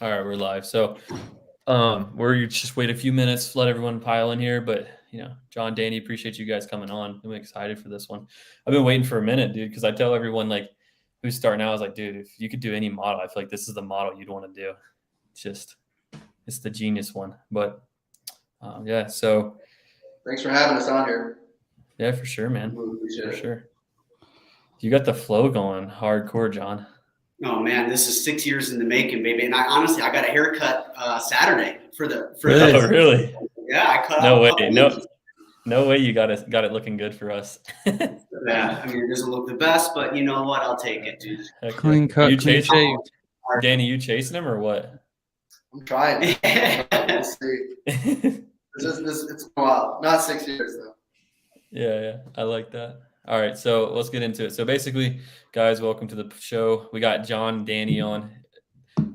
All right, we're live. So we're just wait a few minutes, let everyone pile in here. But John, Danny, appreciate you guys coming on. I'm excited for this one. I've been waiting for a minute, dude, because I tell everyone like who's starting out, I was like, dude, if you could do any model, I feel like this is the model you'd want to do. It's the genius one. But yeah, so thanks for having us on here. Yeah, for sure, man. For sure. You got the flow going hardcore, John. Oh man, this is 6 years in the making, baby. And I got a haircut Saturday for Oh, really? Yeah, I cut no out. Way, no way you got it looking good for us. Yeah, I mean, it doesn't look the best, but you know what? I'll take it, dude. Clean cut, clean shaved. Danny, you chasing him or what? I'm trying. We'll see. It's a while. Not 6 years though. Yeah, I like that. All right, so let's get into it. So basically, guys, welcome to the show. We got John, Danny on.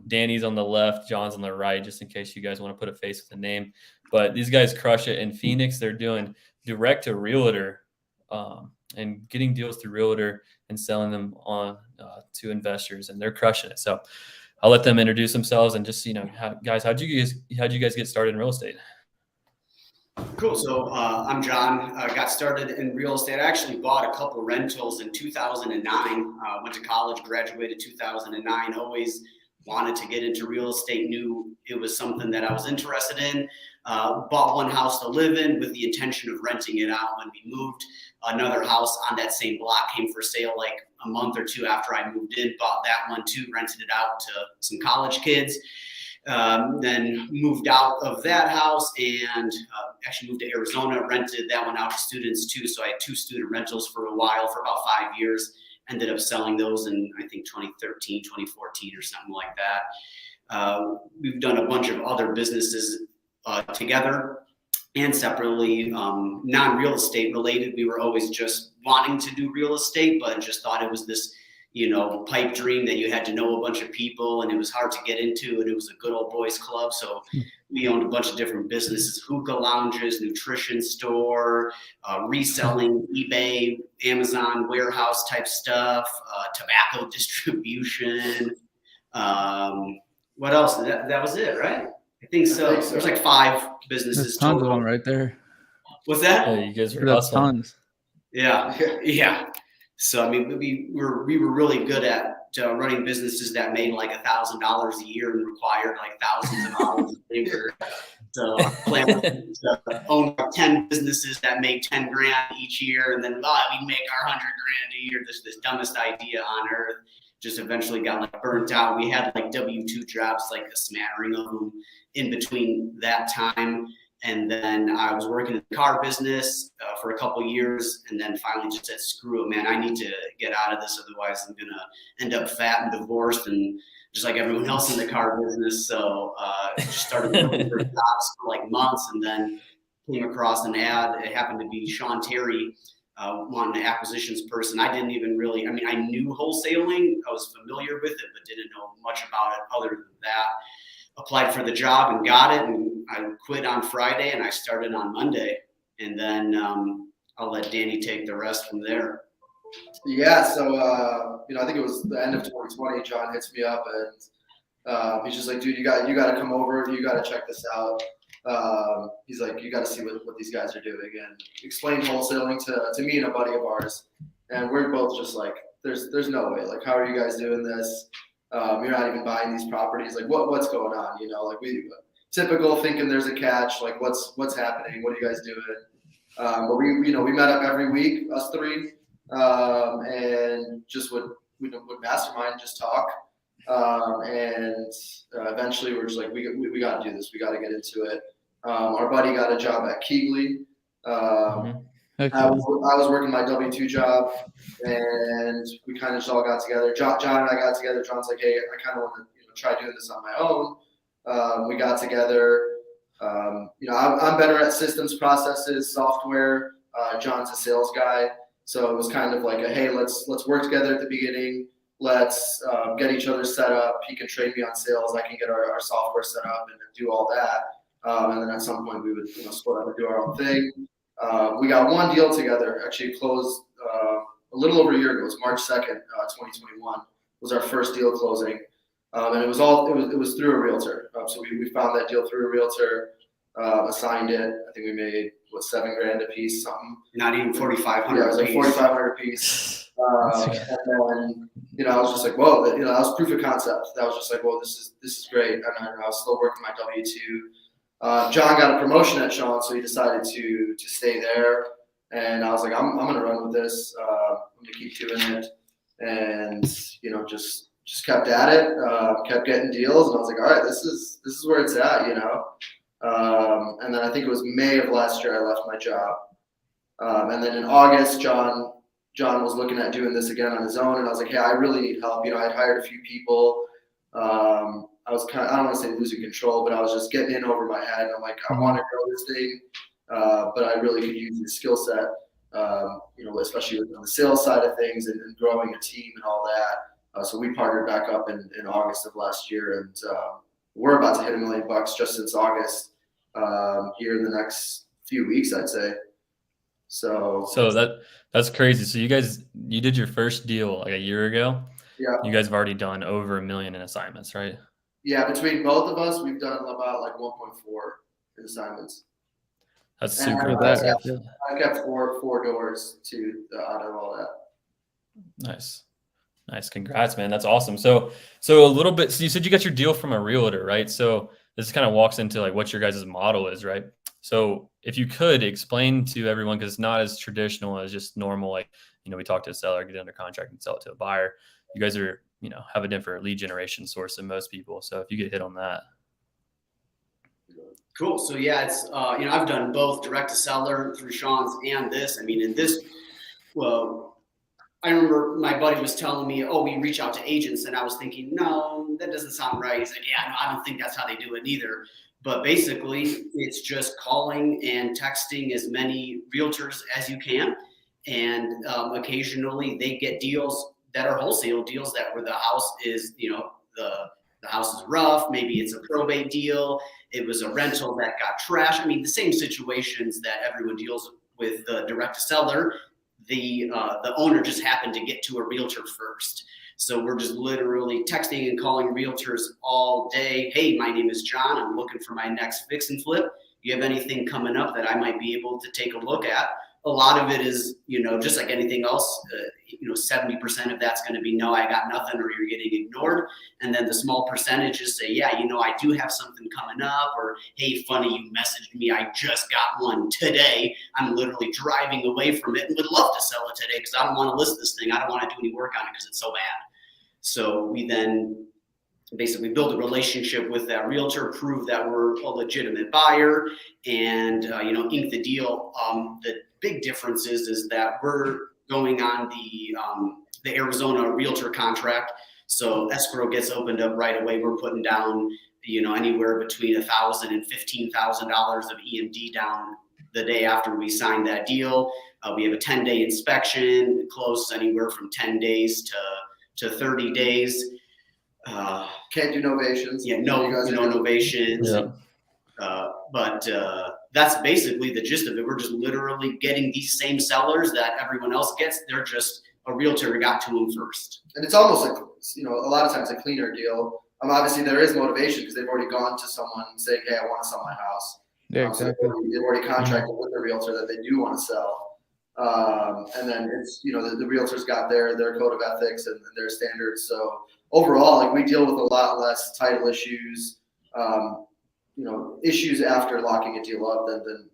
Danny's on the left, John's on the right, just in case you guys want to put a face with a name. But these guys crush it in Phoenix. They're doing direct to realtor and getting deals through realtor and selling them on to investors, and they're crushing it. So I'll let them introduce themselves and just guys, how'd you guys get started in real estate? Cool. So I'm John. Got started in real estate. I actually bought a couple rentals in 2009. Went to college, graduated 2009. Always wanted to get into real estate. Knew it was something that I was interested in. Bought one house to live in with the intention of renting it out when we moved. Another house on that same block came for sale like a month or two after I moved in. Bought that one too. Rented it out to some college kids. Then moved out of that house and actually moved to Arizona, rented that one out to students too. So I had 2 student rentals for a while, for about 5 years. Ended up selling those in, I think, 2013, 2014 or something like that. We've done a bunch of other businesses together and separately, non-real estate related. We were always just wanting to do real estate, but just thought it was this pipe dream that you had to know a bunch of people and it was hard to get into, and it was a good old boys club. So we owned a bunch of different businesses, hookah lounges, nutrition store, reselling, eBay, Amazon warehouse type stuff, tobacco distribution. What else? That was it, right? I think so. There's like 5 businesses. There's tons of them right there. What's that? Oh, you guys are That's awesome. tons. Yeah. So I mean, we were really good at running businesses that made like $1,000 a year and required like thousands of dollars of labor. So plan to own 10 businesses that make 10 grand each year, and then we make our 100 grand a year. This dumbest idea on earth. Just eventually got like burnt out. We had like W-2 jobs, like a smattering of them in between that time. And then I was working in the car business for a couple years, and then finally just said, screw it, man, I need to get out of this. Otherwise I'm going to end up fat and divorced and just like everyone else in the car business. So just started looking for jobs for like months, and then came across an ad. It happened to be Sean Terry wanting an acquisitions person. I didn't even really, I knew wholesaling. I was familiar with it, but didn't know much about it other than that. Applied for the job and got it, and I quit on Friday and I started on Monday, and then I'll let Danny take the rest from there. Yeah, so I think it was the end of 2020. John hits me up and he's just like, dude, you got to come over. You got to check this out. He's like, you got to see what these guys are doing, and explained wholesaling to me and a buddy of ours, and we're both just like, there's no way. Like, how are you guys doing this? You're not even buying these properties. Like, what's going on? Like we typical thinking there's a catch. Like, what's happening? What are you guys doing? But we met up every week, us 3, and just would mastermind, just talk. And eventually we're just like, we got to do this. We got to get into it. Our buddy got a job at Keegley. I was working my W-2 job, and we kind of just all got together. John and I got together. John's like, hey, I kind of want to try doing this on my own. We got together. I'm better at systems, processes, software. John's a sales guy, so it was kind of like hey, let's work together at the beginning. Let's get each other set up. He can train me on sales. I can get our software set up and do all that. And then at some point we would split up and do our own thing. We got one deal together, actually closed a little over a year ago. It was March 2nd, 2021 was our first deal closing. And it was through a realtor. So we found that deal through a realtor, assigned it. I think we made $7,000 a piece, something. Not even 4,500. Yeah, it was like 4,500 a piece. And then, I was just like, whoa, that was proof of concept. That was just like, whoa, this is great. And I was still working my W-2. John got a promotion at Sean, so he decided to stay there. And I was like, I'm going to run with this. I'm going to keep doing it. And, just kept at it, kept getting deals. And I was like, all right, this is where it's at, And then I think it was May of last year I left my job. And then in August, John was looking at doing this again on his own. And I was like, hey, I really need help. I'd hired a few people. I was I don't want to say losing control, but I was just getting in over my head. I'm like, I want to grow this thing, but I really could use the skill set, especially on the sales side of things and growing a team and all that. So we partnered back up in August of last year, and we're about to hit $1 million just since August here in the next few weeks, I'd say. So that's crazy. So you did your first deal like a year ago. Yeah. You guys have already done over $1 million in assignments, right? Yeah, between both of us, we've done about like 1.4 in assignments. That's super. I kept four doors out of all that. Nice. Congrats, man. That's awesome. So a little bit, so you said you got your deal from a realtor, right? So this kind of walks into like what your guys' model is, right? So if you could explain to everyone, because it's not as traditional as just normal, like, we talk to a seller, get under contract and sell it to a buyer. You guys are, have a different lead generation source than most people. So if you could hit on that. Cool. So yeah, it's, I've done both direct to seller through Sean's and this. I mean, in this, I remember my buddy was telling me, oh, we reach out to agents. And I was thinking, no, that doesn't sound right. He's like, yeah, no, I don't think that's how they do it either. But basically, it's just calling and texting as many realtors as you can. And occasionally they get deals that are wholesale deals that where the house is, the house is rough. Maybe it's a probate deal. It was a rental that got trashed. I mean, the same situations that everyone deals with the direct to seller. The owner just happened to get to a realtor first. So we're just literally texting and calling realtors all day. Hey, my name is John. I'm looking for my next fix and flip. You have anything coming up that I might be able to take a look at? A lot of it is, just like anything else, 70% of that's going to be, no, I got nothing, or you're getting ignored. And then the small percentages say, yeah, I do have something coming up, or, hey, funny, you messaged me. I just got one today. I'm literally driving away from it and would love to sell it today because I don't want to list this thing. I don't want to do any work on it because it's so bad. So we then basically build a relationship with that realtor, prove that we're a legitimate buyer, and ink the deal. The big difference is that we're going on the Arizona realtor contract, so escrow gets opened up right away. We're putting down anywhere between $1,000 and $15,000 of EMD down the day after we sign that deal. We have a 10-day inspection, close anywhere from 10 days to 30 days. Can't do novations. Yeah, no novations. Yeah. But that's basically the gist of it. We're just literally getting these same sellers that everyone else gets. They're just a realtor got to them first. And it's almost like, a lot of times a cleaner deal. Obviously there is motivation because they've already gone to someone saying, hey, I want to sell my house. Yeah, exactly. So they've already contracted with the realtor that they do want to sell. And then it's, the realtor's got their code of ethics and their standards. So overall, like, we deal with a lot less title issues, issues after locking a deal up than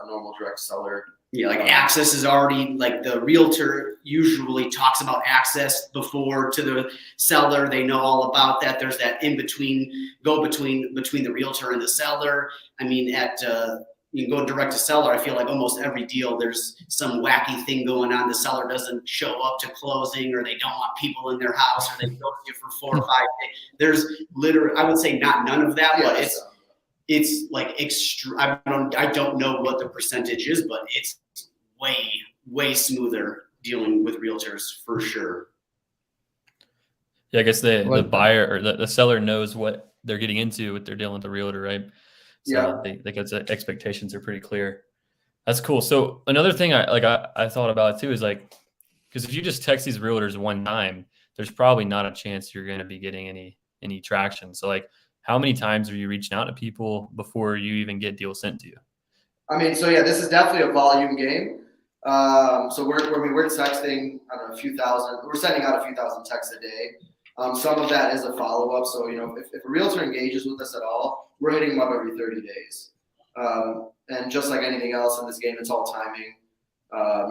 a normal direct seller. Yeah, like access is already, like, the realtor usually talks about access before to the seller. They know all about that. There's that between the realtor and the seller. I mean, you can go direct to seller. I feel like almost every deal there's some wacky thing going on. The seller doesn't show up to closing, or they don't want people in their house, or they ghost you for 4 or 5 days. There's literally, I would say none of that, but it's like extra. I don't know what the percentage is, but it's way smoother dealing with realtors for sure. Yeah, I guess the buyer or the seller knows what they're getting into with their dealing with the realtor, right? So yeah, they get the expectations are pretty clear. That's cool. So another thing I thought about too is, like, because if you just text these realtors one time, there's probably not a chance you're going to be getting any any traction. So like, how many times are you reaching out to people before you even get deals sent to you? I mean, so yeah, this is definitely a volume game. So we're texting, I don't know, a few thousand. We're sending out a few thousand texts a day. Some of that is a follow up. So if a realtor engages with us at all, we're hitting them up every 30 days. And just like anything else in this game, it's all timing.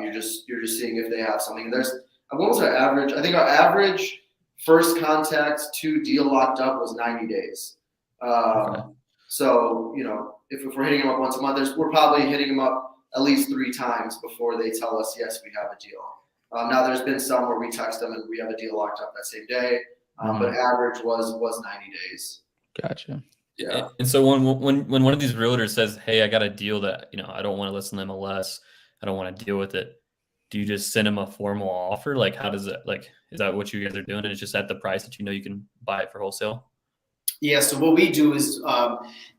You're just seeing if they have something. And what was our average? I think our average first contact to deal locked up was 90 days. Okay. So if we're hitting them up once a month, we're probably hitting them up at least 3 times before they tell us, yes, we have a deal. Now there's been some where we text them and we have a deal locked up that same day. But average was 90 days. Gotcha. Yeah. And so when one of these realtors says, hey, I got a deal that, I don't want to listen to MLS, I don't want to deal with it, do you just send them a formal offer? Like, how does it, like, is that what you guys are doing? And it's just at the price that you can buy it for wholesale? Yeah, so what we do is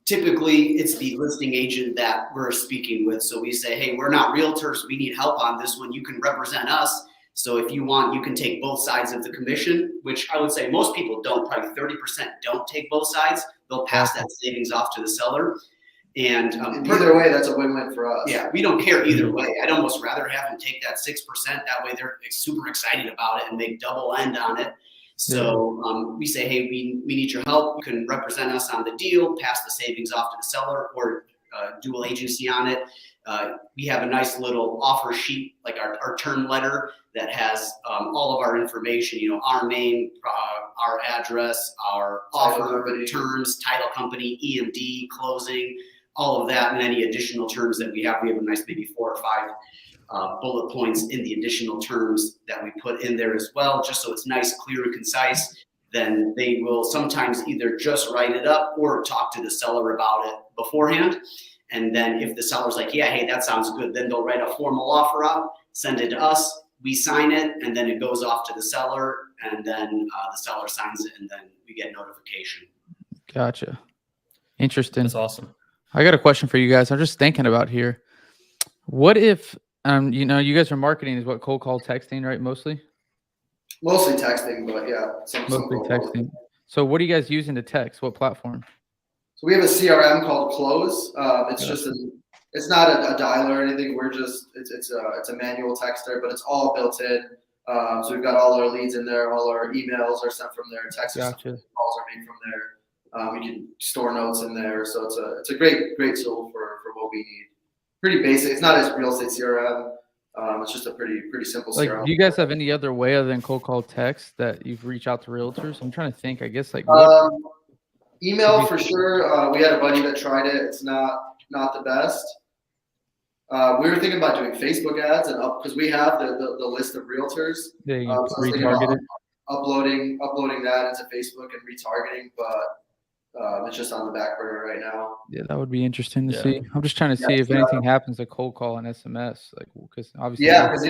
typically it's the listing agent that we're speaking with. So we say, hey, we're not realtors. We need help on this one. You can represent us. So if you want, you can take both sides of the commission, which I would say most people don't. Probably 30% don't take both sides. They'll pass that savings off to the seller. And either way, that's a win-win for us. Yeah, we don't care either way. I'd almost rather have them take that 6%. That way they're super excited about it and make double end on it. So we say, hey, we need your help. You can represent us on the deal, pass the savings off to the seller, or dual agency on it. We have a nice little offer sheet, like our term letter that has all of our information, our name, our address, our offer terms, title company, EMD, closing, all of that, and any additional terms that we have. We have a nice maybe 4 or 5 bullet points in the additional terms that we put in there as well, just so it's nice, clear, and concise. Then they will sometimes either just write it up or talk to the seller about it beforehand. And then if the seller's like, yeah, hey, that sounds good, then they'll write a formal offer out, send it to us, we sign it, and then it goes off to the seller, and then the seller signs it, and then we get notification. Gotcha. Interesting. That's awesome. I got a question for you guys. I'm just thinking about here. What if, you guys are marketing is what, cold call texting, right? Mostly texting, but yeah. Mostly texting. So what are you guys using to text? What platform? So we have a CRM called Close. It's not a dialer or anything. It's a manual texter, but it's all built in. So we've got all our leads in there. All our emails are sent from there. Text calls are made from there. We can store notes in there. So it's a great tool for what we need. Pretty basic. It's not as real estate CRM. It's just a pretty simple CRM. Do you guys have any other way other than cold call text that you've reached out to realtors? I'm trying to think. I guess email for sure. We had a buddy that tried it. It's not the best. We were thinking about doing Facebook ads because we have the list of realtors. Yeah, you so retarget it. Uploading that into Facebook and retargeting, but it's just on the back burner right now. Yeah, that would be interesting to see. I'm just trying to see if anything happens to cold call and SMS, because obviously. Yeah, because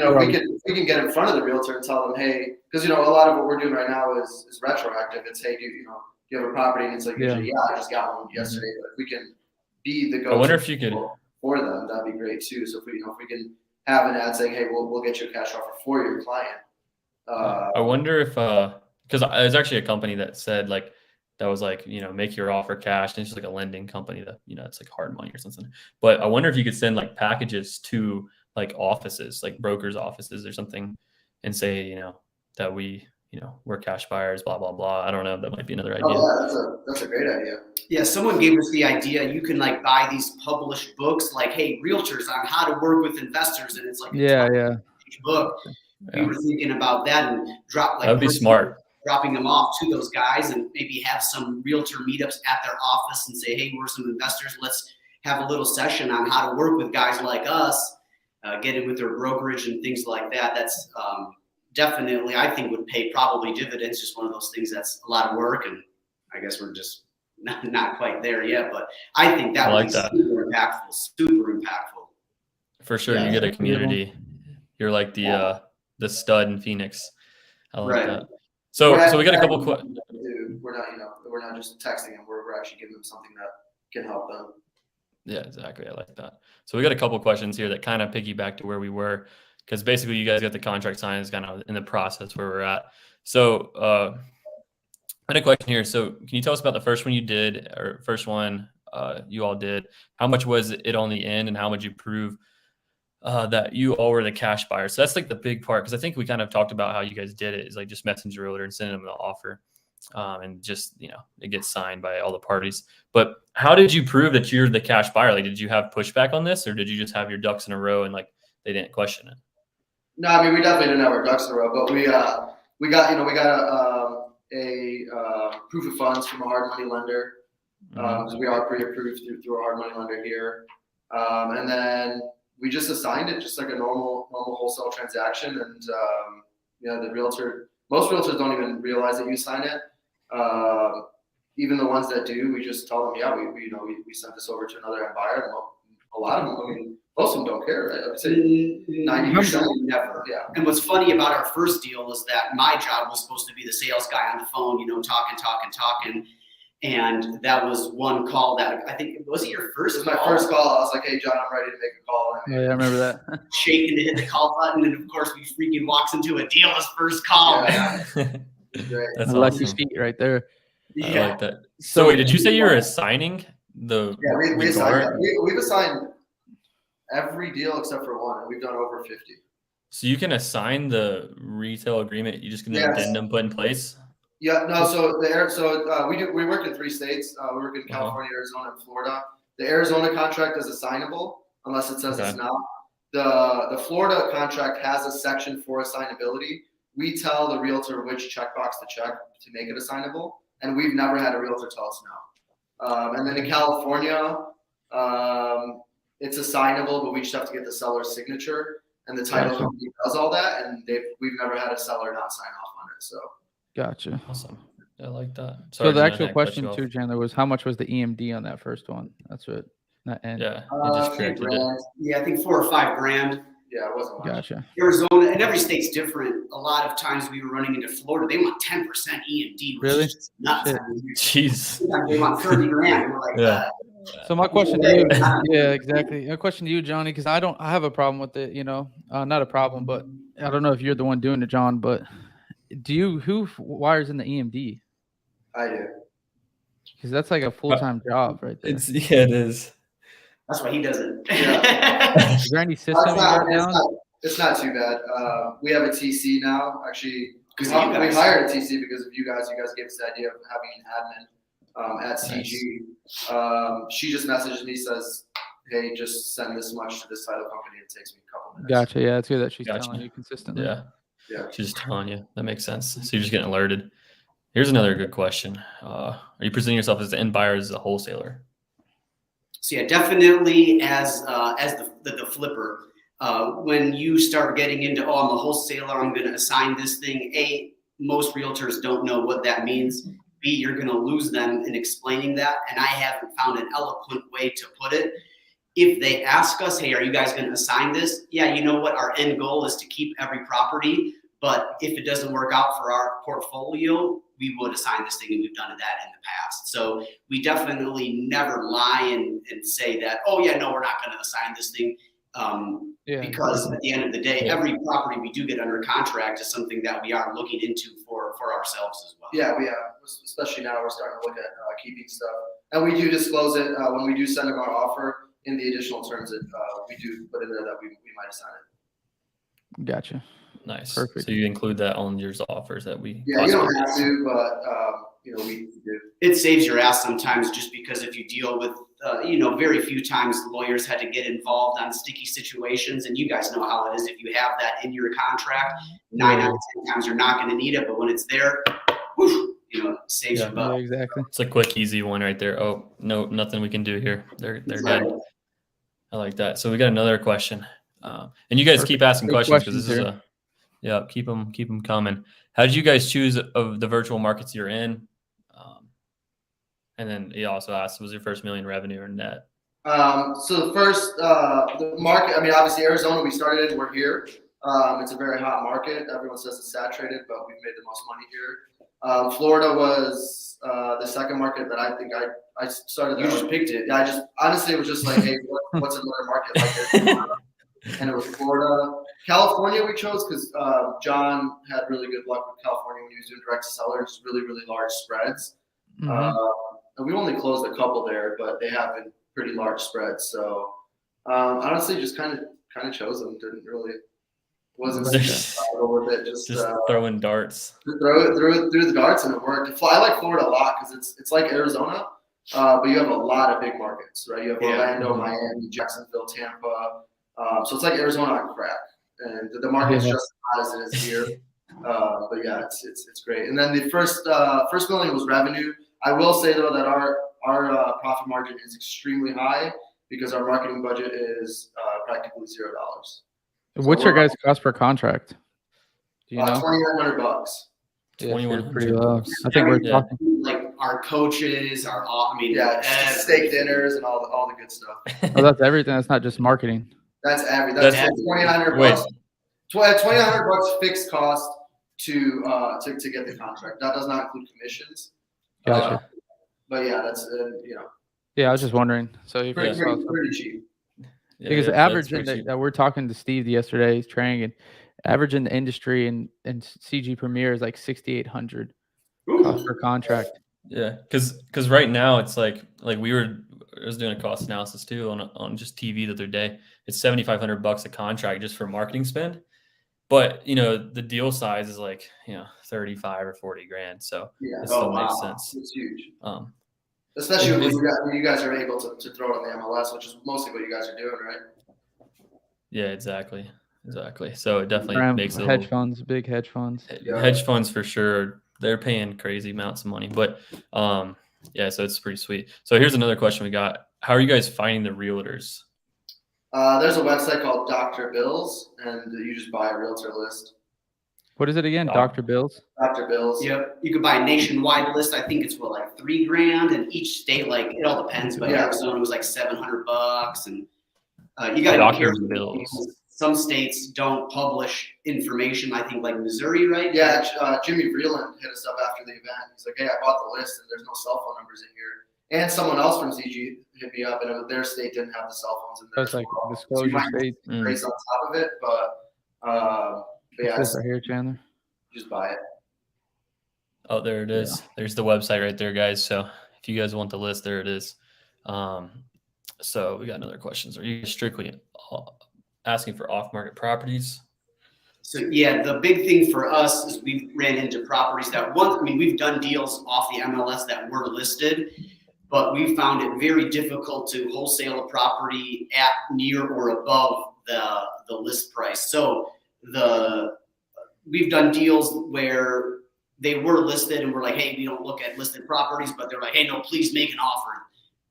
we can get in front of the realtor and tell them, hey, because a lot of what we're doing right now is retroactive. It's hey, you have a property, and it's like, I just got one yesterday. But if we can be the go-to, I wonder if you could for them, that'd be great too. So if we can have an ad saying, hey, we'll get you a cash offer for your client. I wonder if because there's actually a company that said that was make your offer cash, and it's just like a lending company that it's like hard money or something. But I wonder if you could send packages to offices, like brokers' offices or something, and say that we're cash buyers, blah blah blah. I don't know. That might be another idea. Oh, yeah, that's a great idea. Yeah, someone gave us the idea. You can buy these published books, hey, realtors on how to work with investors, and it's a book. We were thinking about that and drop that would be smart. Dropping them off to those guys and maybe have some realtor meetups at their office and say, hey, we're some investors. Let's have a little session on how to work with guys like us, get in with their brokerage and things like that. That's definitely, I think, would pay probably dividends. Just one of those things that's a lot of work, and I guess we're just not quite there yet. But I think that would be super impactful. For sure, you get a community. You're like the stud in Phoenix. I like that. So we got a couple questions. We're not just texting them. We're actually giving them something that can help them. Yeah, exactly. I like that. So we got a couple questions here that kind of piggyback to where we were, because basically you guys got the contract signed, is kind of in the process where we're at. So I had a question here. So can you tell us about the first one you did, or first one you all did? How much was it on the end, and how would you prove that you all were the cash buyer? So that's like the big part, because I think we kind of talked about how you guys did it, is like just messenger realtor and sending them the offer, and just, you know, it gets signed by all the parties. But how did you prove that you're the cash buyer? Like, did you have pushback on this, or did you just have your ducks in a row and like they didn't question it? No, I mean, we definitely didn't have our ducks in a row, but we got a proof of funds from a hard money lender. So we are pre-approved through a hard money lender here, and then we just assigned it just like a normal wholesale transaction. And you know, most realtors don't even realize that you sign it. Even the ones that do, we just tell them, yeah, we sent this over to another end buyer. And a lot of them, I mean, most of them don't care. Right? I would say 90% never. Yeah. And what's funny about our first deal is that my job was supposed to be the sales guy on the phone, you know, talking. And that was one call that I think, was it your first? This was my first call. I was like, hey, John, I'm ready to make a call. Oh, yeah, I remember that. Shaking to hit the call button. And of course, we freaking walks into a deal his first call. Yeah. Great. That's lucky awesome. feet right there. I like that. So wait, did you say you were assigning the? Yeah, we the guard? assigned. We've assigned every deal except for one, and we've done over 50. So you can assign the retail agreement. You just can addendum put in place. Yeah, no. So we work in 3 states. We work in California, Arizona, and Florida. The Arizona contract is assignable unless it says it's not. The Florida contract has a section for assignability. We tell the realtor which checkbox to check to make it assignable, and we've never had a realtor tell us no. And then in California, it's assignable, but we just have to get the seller's signature, and the title company does all that, and we've never had a seller not sign off on it. So. Gotcha. Awesome. I like that. So the actual question too, Chandler, was how much was the EMD on that first one? That's what that end. Yeah, it just corrected it. Yeah, I think $4 or $5 grand. Yeah, it wasn't much. Gotcha. Arizona, and every state's different. A lot of times we were running into Florida, they want 10% EMD, which really? is just nuts. Jeez. Sometimes they want 30 grand. And we're like, Yeah. So my question to you, yeah, exactly. My question to you, Johnny, because I have a problem with it, you know, not a problem, but I don't know if you're the one doing it, John, but who wires in the EMD? I do. Because that's like a full-time job right there. It is. that's why he does it. Yeah. Is there any system you got down? It's not too bad. We have a TC now. Actually, we guys- hired a TC because of you guys. You guys gave us the idea of having an admin at CG. She just messaged me, says, hey, just send this much to this title company. It takes me a couple minutes. Gotcha. Yeah, it's good that she's Gotcha. telling you consistently. Yeah. She's just telling you. That makes sense. So you're just getting alerted. Here's another good question. Are you presenting yourself as the end buyer, as a wholesaler? So yeah, definitely as the flipper. When you start getting into, I'm a wholesaler, I'm going to assign this thing. A, most realtors don't know what that means. B, you're going to lose them in explaining that. And I haven't found an eloquent way to put it. If they ask us, hey, are you guys going to assign this? Yeah, you know what? Our end goal is to keep every property. But if it doesn't work out for our portfolio, we would assign this thing, and we've done that in the past. So we definitely never lie and say that, oh yeah, no, we're not going to assign this thing. Because at the end of the day, every property we do get under contract is something that we are looking into for ourselves as well. Yeah, we have, especially now we're starting to look at keeping stuff. And we do disclose it when we do send them our offer in the additional terms that we do put in there that we might assign it. Gotcha. Nice. Perfect. So you include that on your offers that we. Yeah, you don't have to, but we do. It saves your ass sometimes, just because if you deal with, very few times lawyers had to get involved on sticky situations, and you guys know how it is. If you have that in your contract, 9 out of 10 times you're not going to need it, but when it's there, whoosh, it saves your butt. Yeah, exactly. It's a quick, easy one right there. Oh no, nothing we can do here. They're good. I like that. So we got another question, and you guys keep asking questions because this is keep them coming. How did you guys choose of the virtual markets you're in? And then he also asked, was your first million revenue or net? So the first, the market, obviously Arizona, we started in, we're here. It's a very hot market. Everyone says it's saturated, but we've made the most money here. Florida was the second market that I think I started. You just picked it. Yeah, honestly, it was just like, hey, what's another market like this? And it was Florida. California we chose because John had really good luck with California when he was doing direct to sellers, really, really large spreads. Mhm. And we only closed a couple there, but they have been pretty large spreads. So honestly, just kind of chose them. Didn't really wasn't super with it. Just throwing darts. threw the darts and it worked. I like Florida a lot because it's like Arizona, but you have a lot of big markets, right? You have Orlando, Miami, Jacksonville, Tampa. So it's like Arizona on crack, and the market's just as hot as it is here. But yeah, it's great. And then the first million was revenue. I will say though that our profit margin is extremely high because our marketing budget is practically $0. What's your guys' cost per contract? Do you know? $2,900. Yeah, $2,100. pretty low. I think we're talking like our coaches, Steak dinners and all the good stuff. Oh, that's everything. That's not just marketing. That's $2,900. $2,900 fixed cost to get the contract. That does not include commissions. Gotcha. But yeah, that's Yeah, I was just wondering. So if pretty cheap. Because average that we're talking to Steve yesterday, he's training, and average in the industry and CG Premier is like 6,800 cost per contract. Yeah, because right now it's like I was doing a cost analysis too on just TV the other day. It's $7,500 a contract just for marketing spend, but the deal size is like 35 or 40 grand. So it still makes sense. It's huge. Especially when you guys are able to throw it on the MLS, which is mostly what you guys are doing, right? Yeah, exactly. So it definitely makes it hedge funds, big hedge funds. Hedge funds for sure. They're paying crazy amounts of money, but yeah, so it's pretty sweet. So here's another question we got. How are you guys finding the realtors? There's a website called Dr. Bills, and you just buy a realtor list. What is it again? Dr. Bills? Dr. Bills. Yep. You could buy a nationwide list. I think it's like $3,000, and each state, like, it all depends. But Arizona was like $700, and you got to be careful. Bills. Some states don't publish information. I think like Missouri, right? Yeah. Jimmy Vreeland hit us up after the event. He's like, "Hey, I bought the list, and there's no cell phone numbers in here." And someone else from CG hit me up, and their state didn't have the cell phones in there. That's like disclosure state. Race on top of it, but yeah, this right here, Chandler. Just buy it. Oh, there it is. Yeah. There's the website right there, guys. So if you guys want the list, there it is. So we got another question. Are you strictly asking for off-market properties? So yeah, the big thing for us is we ran into properties that we've done deals off the MLS that were listed, but we found it very difficult to wholesale a property at, near, or above the list price. So we've done deals where they were listed and we're like, hey, we don't look at listed properties, but they're like, hey, no, please make an offer.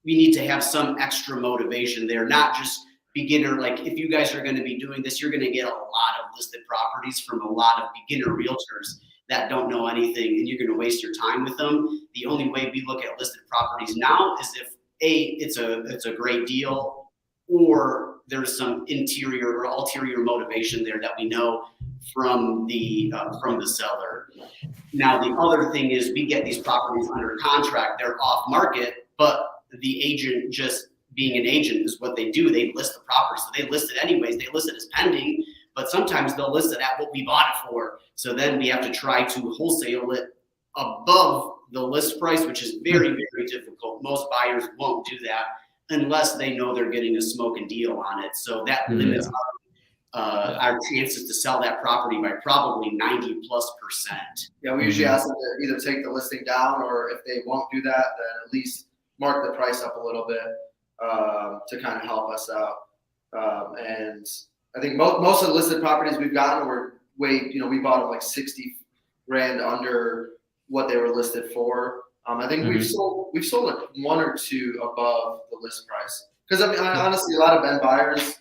We need to have some extra motivation there, not just beginner. Like, if you guys are going to be doing this, you're going to get a lot of listed properties from a lot of beginner realtors that don't know anything, and you're going to waste your time with them. The only way we look at listed properties now is if it's a great deal, or there's some interior or ulterior motivation there that we know from the seller. Now, the other thing is we get these properties under contract. They're off market, but the agent, just being an agent, is what they do. They list the property. So they list it anyways. They list it as pending, but sometimes they'll list it at what we bought it for. So then we have to try to wholesale it above the list price, which is very, very difficult. Most buyers won't do that unless they know they're getting a smoking deal on it. So that limits our chances to sell that property by probably 90+%. Yeah, we usually ask them to either take the listing down, or if they won't do that, then at least mark the price up a little bit to kind of help us out. And I think most of the listed properties we've gotten were we bought them like 60 grand under what they were listed for. I think we've sold like one or two above the list price. Because honestly, a lot of end buyers,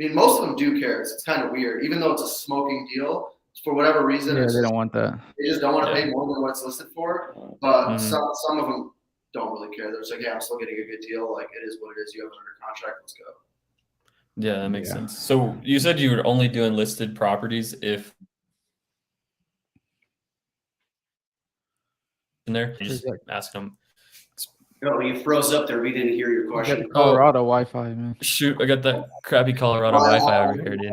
most of them do care. It's kind of weird, even though it's a smoking deal. For whatever reason, they don't want that. They just don't want to pay more than what it's listed for. But some of them don't really care. They're just like, yeah, I'm still getting a good deal. Like, it is what it is. You have it under contract. Let's go. Yeah, that makes sense. So you said you were only doing listed properties if in there. You just ask them. No, you froze up there. We didn't hear your question. Colorado Wi-Fi, man. Shoot, I got that crappy Colorado Wi-Fi over here, dude.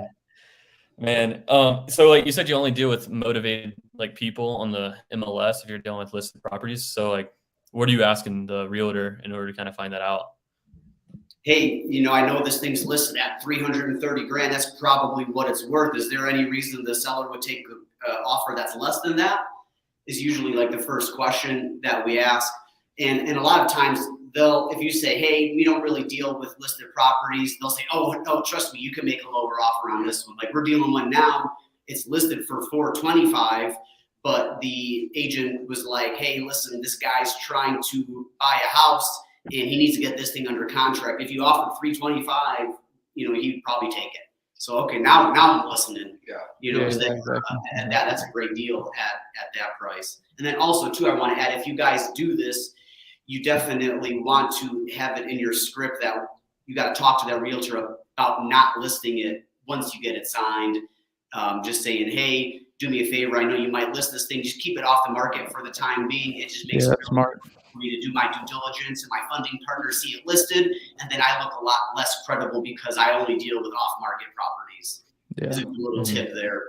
Man, so like you said, you only deal with motivated like people on the MLS if you're dealing with listed properties. So like, what are you asking the realtor in order to kind of find that out? Hey, I know this thing's listed at 330 grand. That's probably what it's worth. Is there any reason the seller would take an offer that's less than that? Is usually like the first question that we ask. And a lot of times if you say, hey, we don't really deal with listed properties, they'll say, oh, no, trust me, you can make a lower offer on this one. Like we're dealing one now, it's listed for 425, but the agent was like, hey, listen, this guy's trying to buy a house and he needs to get this thing under contract. If you offer 325, he'd probably take it. So, okay, now I'm listening. Yeah. Exactly. That's a great deal at that price. And then also too, I want to add, if you guys do this, you definitely want to have it in your script that you got to talk to that realtor about not listing it once you get it signed. Just saying, hey, do me a favor. I know you might list this thing. Just keep it off the market for the time being. It just makes it smart for me to do my due diligence and my funding partner see it listed, and then I look a lot less credible because I only deal with off-market properties. Yeah, There's a little tip there.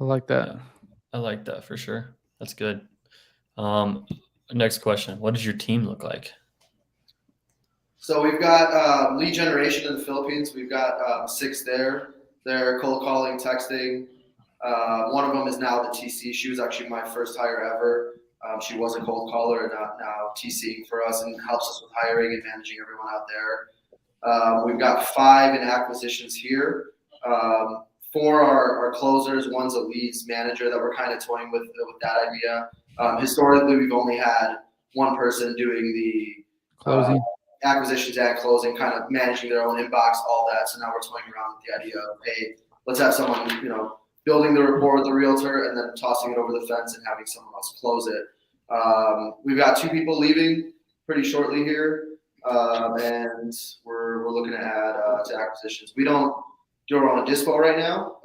I like that. I like that for sure. That's good. Next question. What does your team look like? So we've got lead generation in the Philippines. We've got 6 there. They're cold calling, texting. One of them is now the TC. She was actually my first hire ever. She was a cold caller and now TCing for us and helps us with hiring and managing everyone out there. We've got 5 in acquisitions here. 4 are closers. One's a leads manager that we're kind of toying with that idea. Historically, we've only had one person doing the Closing. Acquisitions and closing, kind of managing their own inbox, all that. So now we're toying around with the idea of, hey, let's have someone, building the rapport with the realtor and then tossing it over the fence and having someone else close it. We've got 2 people leaving pretty shortly here, and we're looking to add to acquisitions. We don't do our own dispo right now.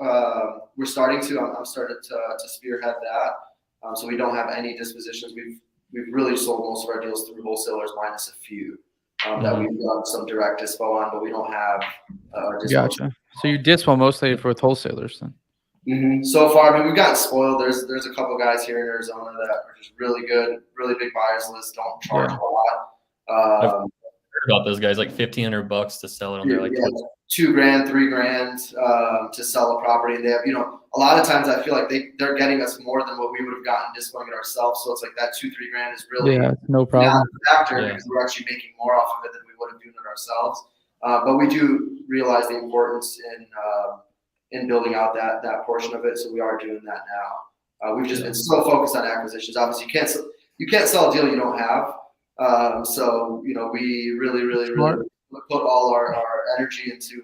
We're starting to. I'm starting to spearhead that. So we don't have any dispositions. We've really sold most of our deals through wholesalers, minus a few that we've done some direct dispo on, but we don't have. Gotcha. So you dispo mostly with wholesalers then? Mm-hmm. So far, I mean, we've gotten spoiled. There's a couple guys here in Arizona that are just really good, really big buyers list. Don't charge a lot. I've heard about those guys, like $1,500 to sell it on their like. Yeah, $2,000, $3,000 to sell a property. And they have, a lot of times I feel like they're getting us more than what we would have gotten just going it ourselves. So it's like that $2-3 is really no problem. not a factor because we're actually making more off of it than we would have doing it ourselves. But we do realize the importance in building out that portion of it. So we are doing that now. We've just been so focused on acquisitions. Obviously, you can't sell a deal you don't have. So we really put all our energy into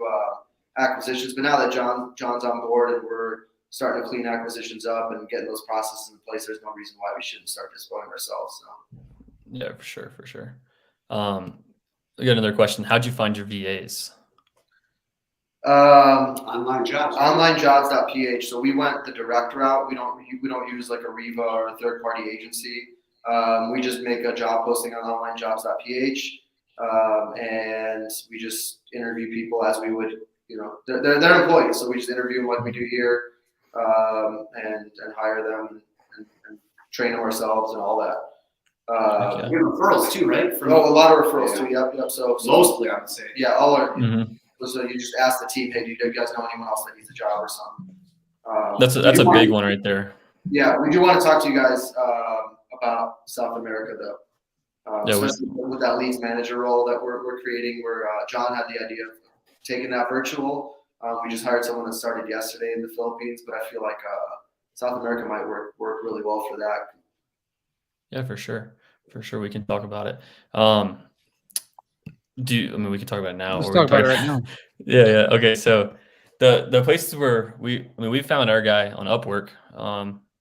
acquisitions. But now that John's on board and we're starting to clean acquisitions up and getting those processes in place, there's no reason why we shouldn't start dispoing ourselves. So. Yeah, for sure. I got another question. How'd you find your VAs? Online jobs. Onlinejobs.ph. So we went the direct route. We don't use like a Reva or a third party agency. We just make a job posting on onlinejobs.ph. And we just interview people as we would, they're employees. So we just interview them like we do here, and hire them and train them ourselves and all that. We have referrals too, right? A lot of referrals too. Yep. So mostly, I would say. Yeah, all our. So you just ask the team, hey, do you guys know anyone else that needs a job or something? That's a big one right there. Yeah, we do want to talk to you guys about South America though. With that leads manager role that we're creating, where John had the idea of taking that virtual. We just hired someone that started yesterday in the Philippines, but I feel like South America might work really well for that. Yeah, for sure. We can talk about it. We can talk about it now. Let's talk about it right now. Yeah. Okay. So the places where we found our guy on Upwork.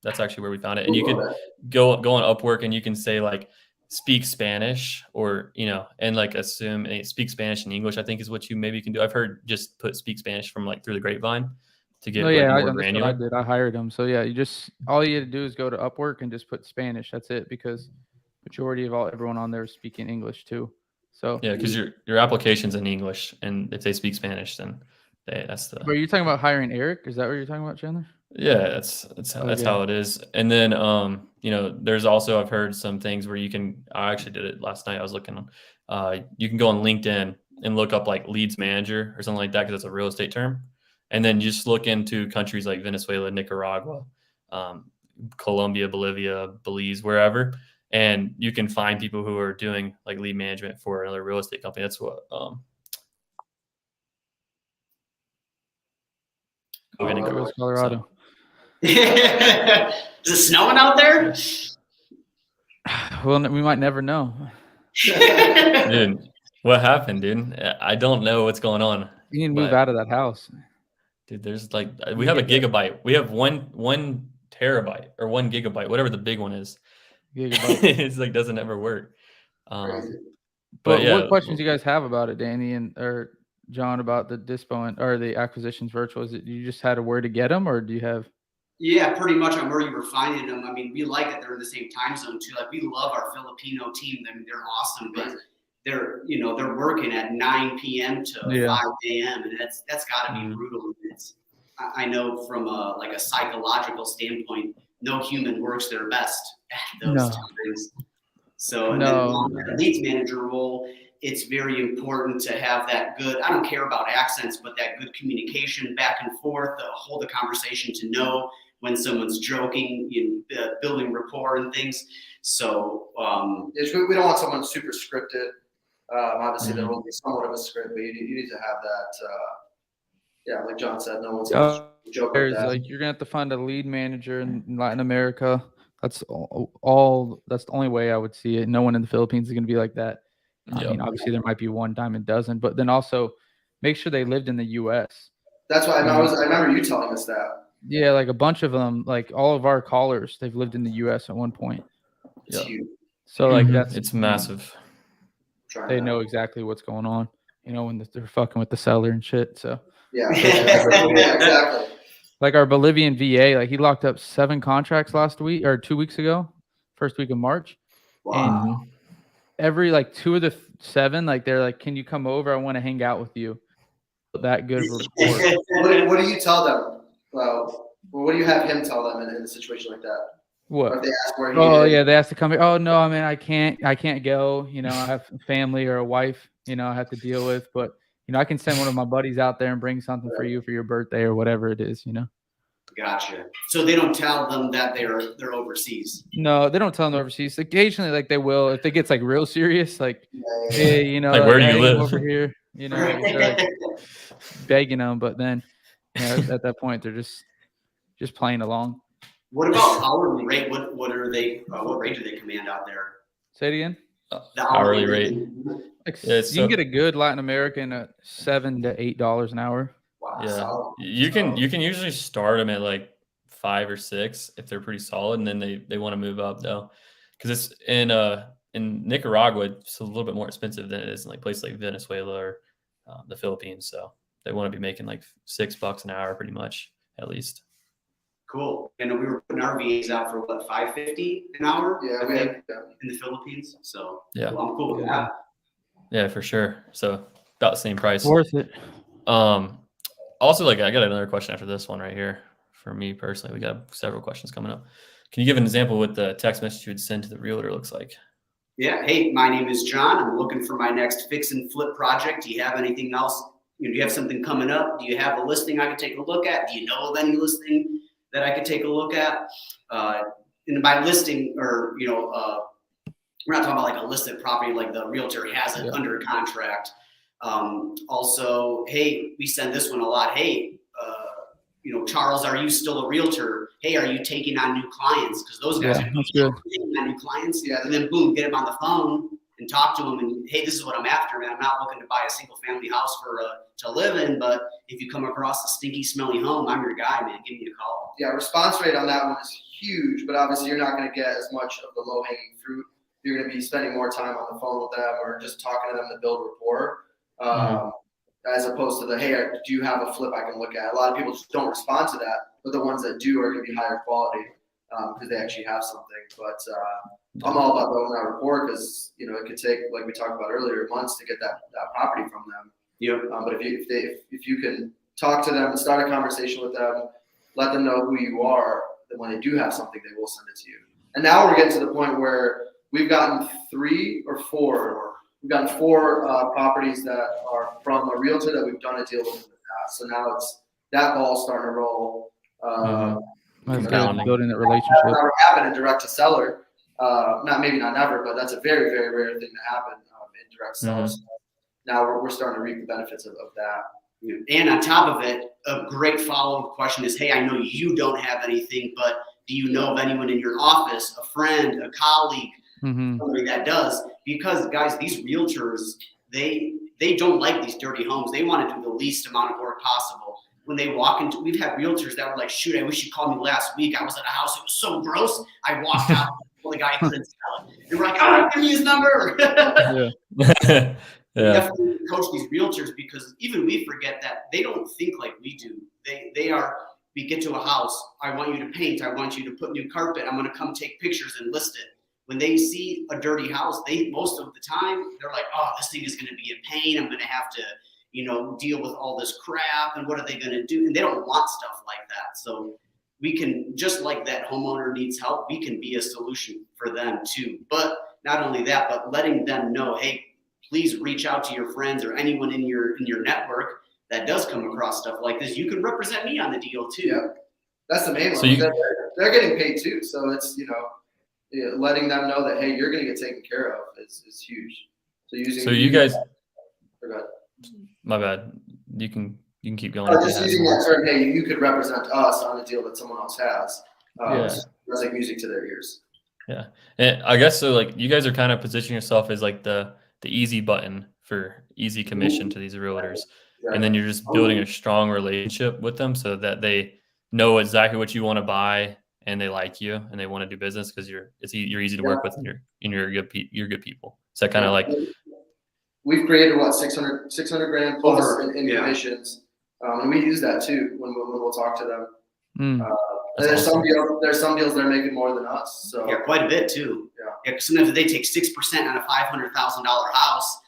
That's actually where we found it. And you could go on Upwork and you can say like speak Spanish or, and like assume speak Spanish and English, I think is what you maybe can do. I've heard just put speak Spanish from like through the grapevine to get more granular. I did. I hired him. So yeah, all you had to do is go to Upwork and just put Spanish. That's it, because majority of everyone on there is speaking English too. So yeah, because your application's in English, and if they speak Spanish, then That's the But are you talking about hiring Eric? Is that what you're talking about, Chandler? Yeah, that's how it is. And then there's also I've heard some things where I actually did it last night. I was looking you can go on LinkedIn and look up like leads manager or something like that because it's a real estate term. And then just look into countries like Venezuela, Nicaragua, Colombia, Bolivia, Belize, wherever. And you can find people who are doing like lead management for another real estate company. That's what Colorado. Is it snowing out there? Well, we might never know. Dude, what happened, dude? I don't know what's going on. You need to move out of that house. Dude, there's like we have a gigabyte. We have one terabyte or 1 gigabyte, whatever the big one is. It's like doesn't ever work. But yeah, what questions do you guys have about it, Danny or John, about the dispo or the acquisitions virtual? Is it you just had a word to get them, or do you have? Yeah, pretty much on where you were finding them. I mean, we like that they're in the same time zone too. Like we love our Filipino team. I mean, they're awesome, but they're working at 9 p.m. to 5 a.m. and that's got to be brutal. I know from a psychological standpoint, no human works their best at those times. So and then on the leads manager role, it's very important to have that good, I don't care about accents, but that good communication back and forth, hold the conversation to know when someone's joking, building rapport and things. So we don't want someone super scripted. Obviously, there will be somewhat of a script, but you need to have that. Like John said, no one's going to joke with that. Like you're gonna have to find a lead manager in Latin America. That's all. That's the only way I would see it. No one in the Philippines is gonna be like that. I mean, obviously there might be one dime a dozen, but then also make sure they lived in the U.S. That's why I remember you telling us that. Yeah, like a bunch of them, like all of our callers, they've lived in the U.S. at one point. It's huge. So like it's massive. They know exactly what's going on, when they're fucking with the seller and shit. So yeah, exactly. Like our Bolivian VA, like he locked up 7 contracts last week or 2 weeks ago, first week of March. Wow. And every 2 of the 7, like they're like, "Can you come over? I want to hang out with you." That good rapport. What do you tell them? Well, what do you have him tell them in a situation like that? What? Or if they ask where he is? They ask to come here. Oh no, I mean I can't go. I have a family or a wife, I have to deal with. But I can send one of my buddies out there and bring something for you for your birthday or whatever it is. Gotcha. So they don't tell them that they're overseas. No, they don't tell them they're overseas. Occasionally, like they will if it gets like real serious. Like, hey, where do you live over here? They're like begging them, but then at that point they're just playing along. What about hourly rate? What are they? What rate do they command out there? Say it again. The hourly rate. You can get a good Latin American at $7 to $8 an hour. Wow. Yeah, you can usually start them at like 5 or 6 if they're pretty solid, and then they want to move up though, because it's in Nicaragua it's a little bit more expensive than it is in like places like Venezuela or the Philippines. So they want to be making like $6 an hour pretty much at least. Cool. And we were putting our VAs out for what, $5.50 an hour? Yeah, in the Philippines. So yeah, I'm cool with that. Yeah, for sure. So about the same price. Worth it. Also, I got another question after this one right here. For me personally, we got several questions coming up. Can you give an example of what the text message you would send to the realtor looks like? Yeah. Hey, my name is John. I'm looking for my next fix and flip project. Do you have anything else? Do you have something coming up? Do you have a listing I could take a look at? Do you know of any listing that I could take a look at? And by listing, or we're not talking about like a listed property like the realtor has it under contract. Also, hey, we send this one a lot. Hey, Charles, are you still a realtor? Hey, are you taking on new clients? Because those guys are taking on new clients. Yeah, and then boom, get them on the phone and talk to them. And hey, this is what I'm after, man. I'm not looking to buy a single family house to live in, but if you come across a stinky, smelly home, I'm your guy, man. Give me a call. Yeah, response rate on that one is huge, but obviously you're not going to get as much of the low hanging fruit. You're going to be spending more time on the phone with them or just talking to them to build rapport. As opposed to hey, do you have a flip I can look at? A lot of people just don't respond to that, but the ones that do are going to be higher quality because they actually have something. But I'm all about building that rapport because it could take, like we talked about earlier, months to get that property from them. Yep. But if you can talk to them and start a conversation with them, let them know who you are, that when they do have something, they will send it to you. And now we're getting to the point where we've gotten four properties that are from a realtor that we've done a deal with in the past. So now it's that ball starting to roll. That's good, Compounding. building that relationship. That's never happened in direct to seller. Maybe not never, but that's a very, very rare thing to happen in direct sellers. Now we're starting to reap the benefits of that. And on top of it, a great follow-up question is, hey, I know you don't have anything, but do you know of anyone in your office, a friend, a colleague, somebody that does? Because guys, these realtors, they don't like these dirty homes. They want to do the least amount of work possible. When they walk into, we've had realtors that were like, shoot, I wish you called me last week. I was at a house. It was so gross. I walked out. Well, the guy couldn't sell it. And we're like, oh, give me his number. Yeah. We definitely coach these realtors because even we forget that they don't think like we do. We get to a house. I want you to paint. I want you to put new carpet. I'm going to come take pictures and list it. When they see a dirty house, most of the time, they're like, oh, this thing is going to be a pain. I'm going to have to, deal with all this crap. And what are they going to do? And they don't want stuff like that. So we can, just like that homeowner needs help, we can be a solution for them too. But not only that, but letting them know, hey, please reach out to your friends or anyone in your network that does come across stuff like this. You can represent me on the deal too. Yeah, that's the main one. So they're getting paid too. So it's, letting them know that, hey, you're going to get taken care of is huge. So you guys, go ahead. my bad. You can keep going. Just using that term, hey, you could represent us on a deal that someone else has. That's like music to their ears. Yeah. And I guess so, like, you guys are kind of positioning yourself as like the easy button for easy commission to these realtors. And then you're just building a strong relationship with them so that they know exactly what you want to buy and they like you and they want to do business because you're easy to work with and you're good people. So kind of like we've created 600 grand plus in commissions. And we use that too when we'll talk to them. There's some deals they're making more than us. So quite a bit too. Yeah, because sometimes they take 6% on a $500,000 house.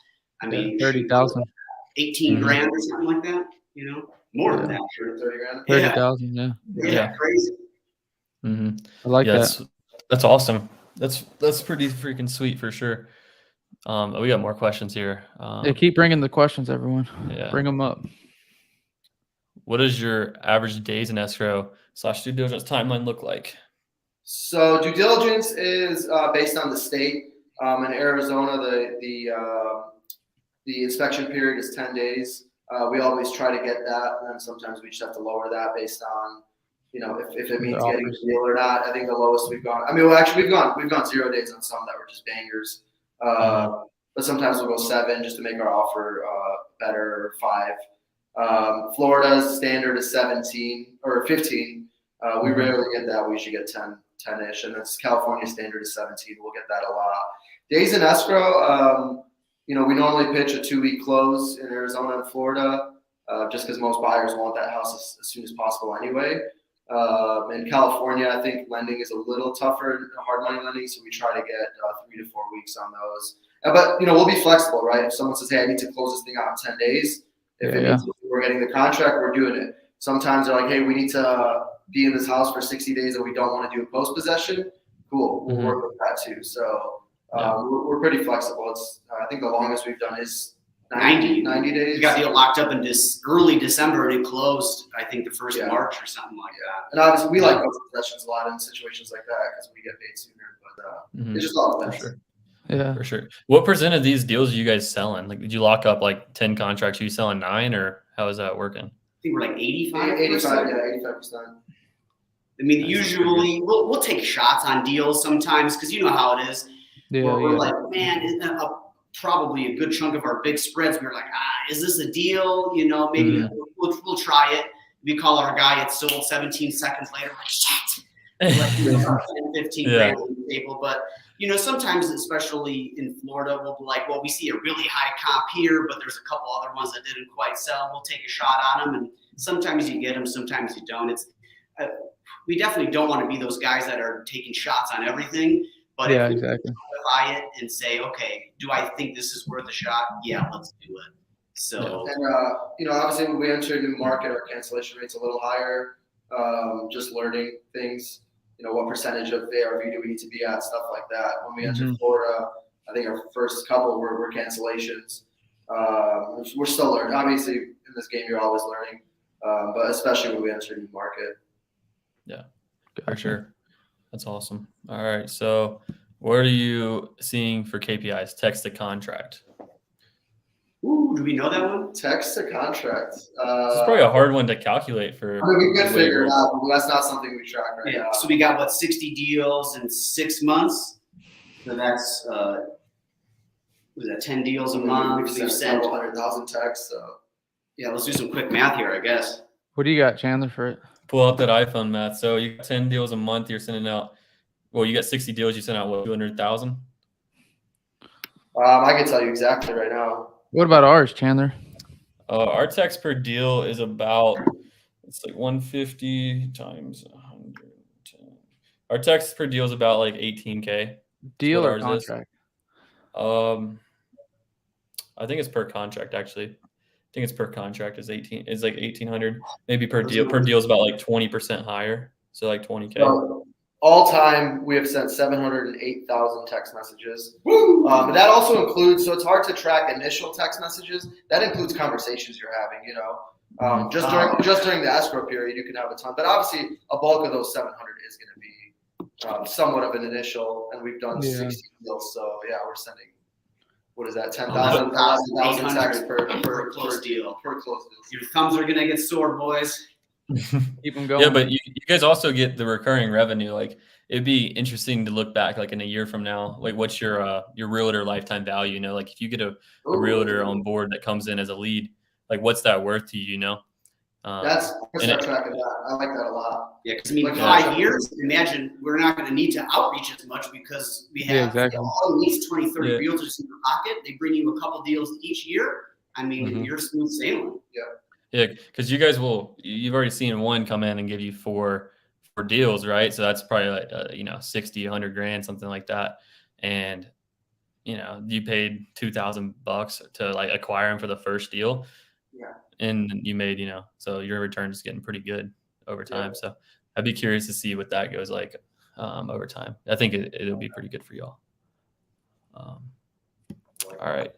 I mean, 30,000, 18 grand or something like that. More than that. 30 grand. 30,000. Yeah, crazy. I like that. That's awesome. That's pretty freaking sweet for sure. We got more questions here. Keep bringing the questions, everyone. Yeah. Bring them up. What does your average days in escrow / due diligence timeline look like? So due diligence is based on the state. In Arizona, the inspection period is 10 days. We always try to get that, and then sometimes we just have to lower that based on, if it means getting a deal or not. I think the lowest we've gone. We've gone 0 days on some that were just bangers. But sometimes we'll go 7 just to make our offer better, or 5. Florida's standard is 17 or 15. We rarely get that. We usually get 10-ish, and that's California standard is 17. We'll get that a lot. Days in escrow, we normally pitch a 2-week close in Arizona and Florida, just because most buyers want that house as soon as possible anyway. In California, I think lending is a little tougher, hard money lending, so we try to get 3 to 4 weeks on those. But we'll be flexible, right? If someone says, "Hey, I need to close this thing out in 10 days," if we're getting the contract, we're doing it. Sometimes they're like, "Hey, we need to be in this house for 60 days, and we don't want to do a post possession." Cool, we'll work with that too. So we're pretty flexible. It's I think the longest we've done is 90 days. We got the deal locked up in early December and it closed, I think, the first of March or something like that. And obviously, we like post possessions a lot in situations like that because we get paid sooner. But it's just all depends. For sure. Yeah, for sure. What percent of these deals are you guys selling? Like, did you lock up like 10 contracts? Are you selling 9, or how is that working? I think we're like 85%. 85%. I mean, usually we'll take shots on deals sometimes because you know how it is. We're like, man, isn't that probably a good chunk of our big spreads? We're like, is this a deal? Maybe we'll try it. We call our guy, it's sold 17 seconds later. We're like, shit. Like, 10, 15 grand on the table. But, sometimes, especially in Florida, we'll be like, well, we see a really high comp here, but there's a couple other ones that didn't quite sell. We'll take a shot on them. And sometimes you get them, sometimes you don't. We definitely don't want to be those guys that are taking shots on everything. But if we qualify it and say, okay, do I think this is worth a shot? Yeah, let's do it. So And obviously when we enter a new market, our cancellation rate's a little higher. Just learning things, what percentage of ARV do we need to be at, stuff like that. When we entered Florida, I think our first couple were cancellations. We're still learning. Obviously, in this game, you're always learning, but especially when we enter a new market. Yeah, for sure. That's awesome. All right. So what are you seeing for KPIs? Text to contract. Ooh, do we know that one? Text to contract. This is probably a hard one to calculate for. I mean, we could figure it out, but that's not something we track right now. So we got 60 deals in 6 months. So that's was that 10 deals a month? We've sent 100,000 texts. So yeah, let's do some quick math here, I guess. What do you got, Chandler, for it? Pull up that iPhone math. So you got 10 deals a month. You're sending out. Well, you got 60 deals. You sent out what, 200,000? I can tell you exactly right now. What about ours, Chandler? Our text per deal is about, it's like 150 times 110. Our text per deal is about like 18K. Deal or contract? I think it's per contract actually. I think it's per contract is 18. It's like 1,800 maybe per deal. Per deal is about like 20% higher. So like 20K. So, all time, we have sent 708,000 text messages. But that also includes, so it's hard to track initial text messages. That includes conversations you're having, just during the escrow period, you can have a ton. But obviously, a bulk of those 700 is going to be somewhat of an initial, and we've done 60 deals. So, yeah, we're sending, what is that, 10,000 texts per close deal. Per close deal. Your thumbs are going to get sore, boys. Keep them going. Yeah, but you guys also get the recurring revenue. Like it'd be interesting to look back like in a year from now, like what's your realtor lifetime value, like if you get a realtor on board that comes in as a lead, like what's that worth to you, That's tracking that. I like that a lot. Yeah, because I mean, 5 years, imagine we're not going to need to outreach as much because we have at least 20, 30 realtors in your pocket. They bring you a couple deals each year. I mean, you're smooth sailing. Yeah. Yeah, because you've already seen one come in and give you four deals, right? So that's probably like 60, 100 grand, something like that. And you paid $2,000 to like acquire them for the first deal. Yeah. And you made, so your return is getting pretty good over time. Yeah. So I'd be curious to see what that goes like over time. I think it'll be pretty good for y'all. All right.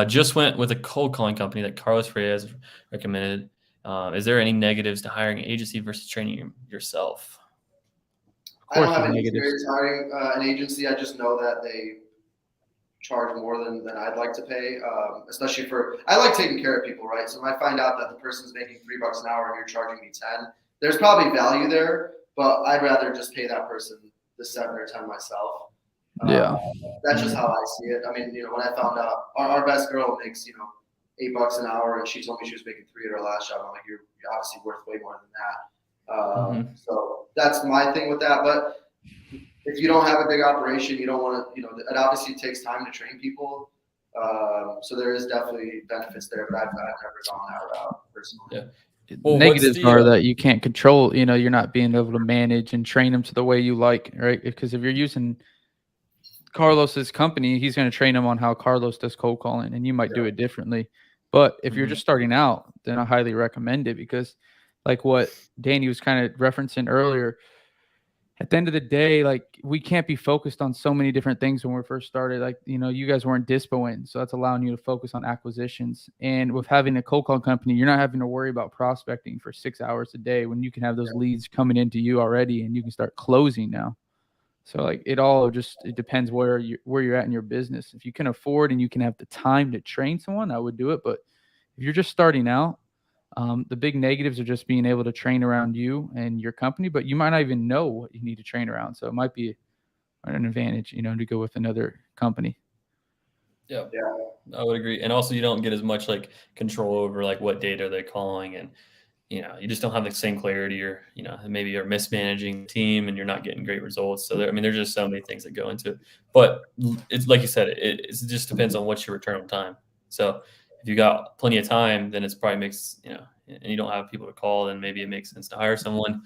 Just went with a cold calling company that Carlos Reyes recommended. Is there any negatives to hiring an agency versus training yourself? I don't have any experience hiring an agency. I just know that they charge more than I'd like to pay, especially I like taking care of people, right? So when I find out that the person's making $3 an hour and you're charging me 10, there's probably value there, but I'd rather just pay that person the 7 or 10 myself. That's just how I see it. I mean, when I found out our best girl makes, $8 an hour, and she told me she was making 3 at her last job. I'm like, you're obviously worth way more than that. So that's my thing with that. But if you don't have a big operation, you don't want to, it obviously takes time to train people. So there is definitely benefits there, but I've never gone that route personally. Yeah. Well, negatives are that you can't control, you're not being able to manage and train them to the way you like, right? Because if you're using Carlos's company, he's going to train them on how Carlos does cold calling, and you might do it differently. But if you're just starting out, then I highly recommend it, because like what Danny was kind of referencing earlier, at the end of the day, like we can't be focused on so many different things when we first started. Like, you guys weren't dispoing, so that's allowing you to focus on acquisitions. And with having a cold call company, you're not having to worry about prospecting for 6 hours a day when you can have those leads coming into you already, and you can start closing now. So like it depends where you're at in your business. If you can afford and you can have the time to train someone, I would do it. But if you're just starting out, the big negatives are just being able to train around you and your company, but you might not even know what you need to train around. So it might be an advantage, to go with another company. Yeah, I would agree. And also you don't get as much like control over like what data they're calling, and you just don't have the same clarity, or maybe you're mismanaging the team and you're not getting great results. So there's just so many things that go into it. But it's like you said, it just depends on what's your return on time. So if you got plenty of time, then it's probably makes and you don't have people to call, then maybe it makes sense to hire someone.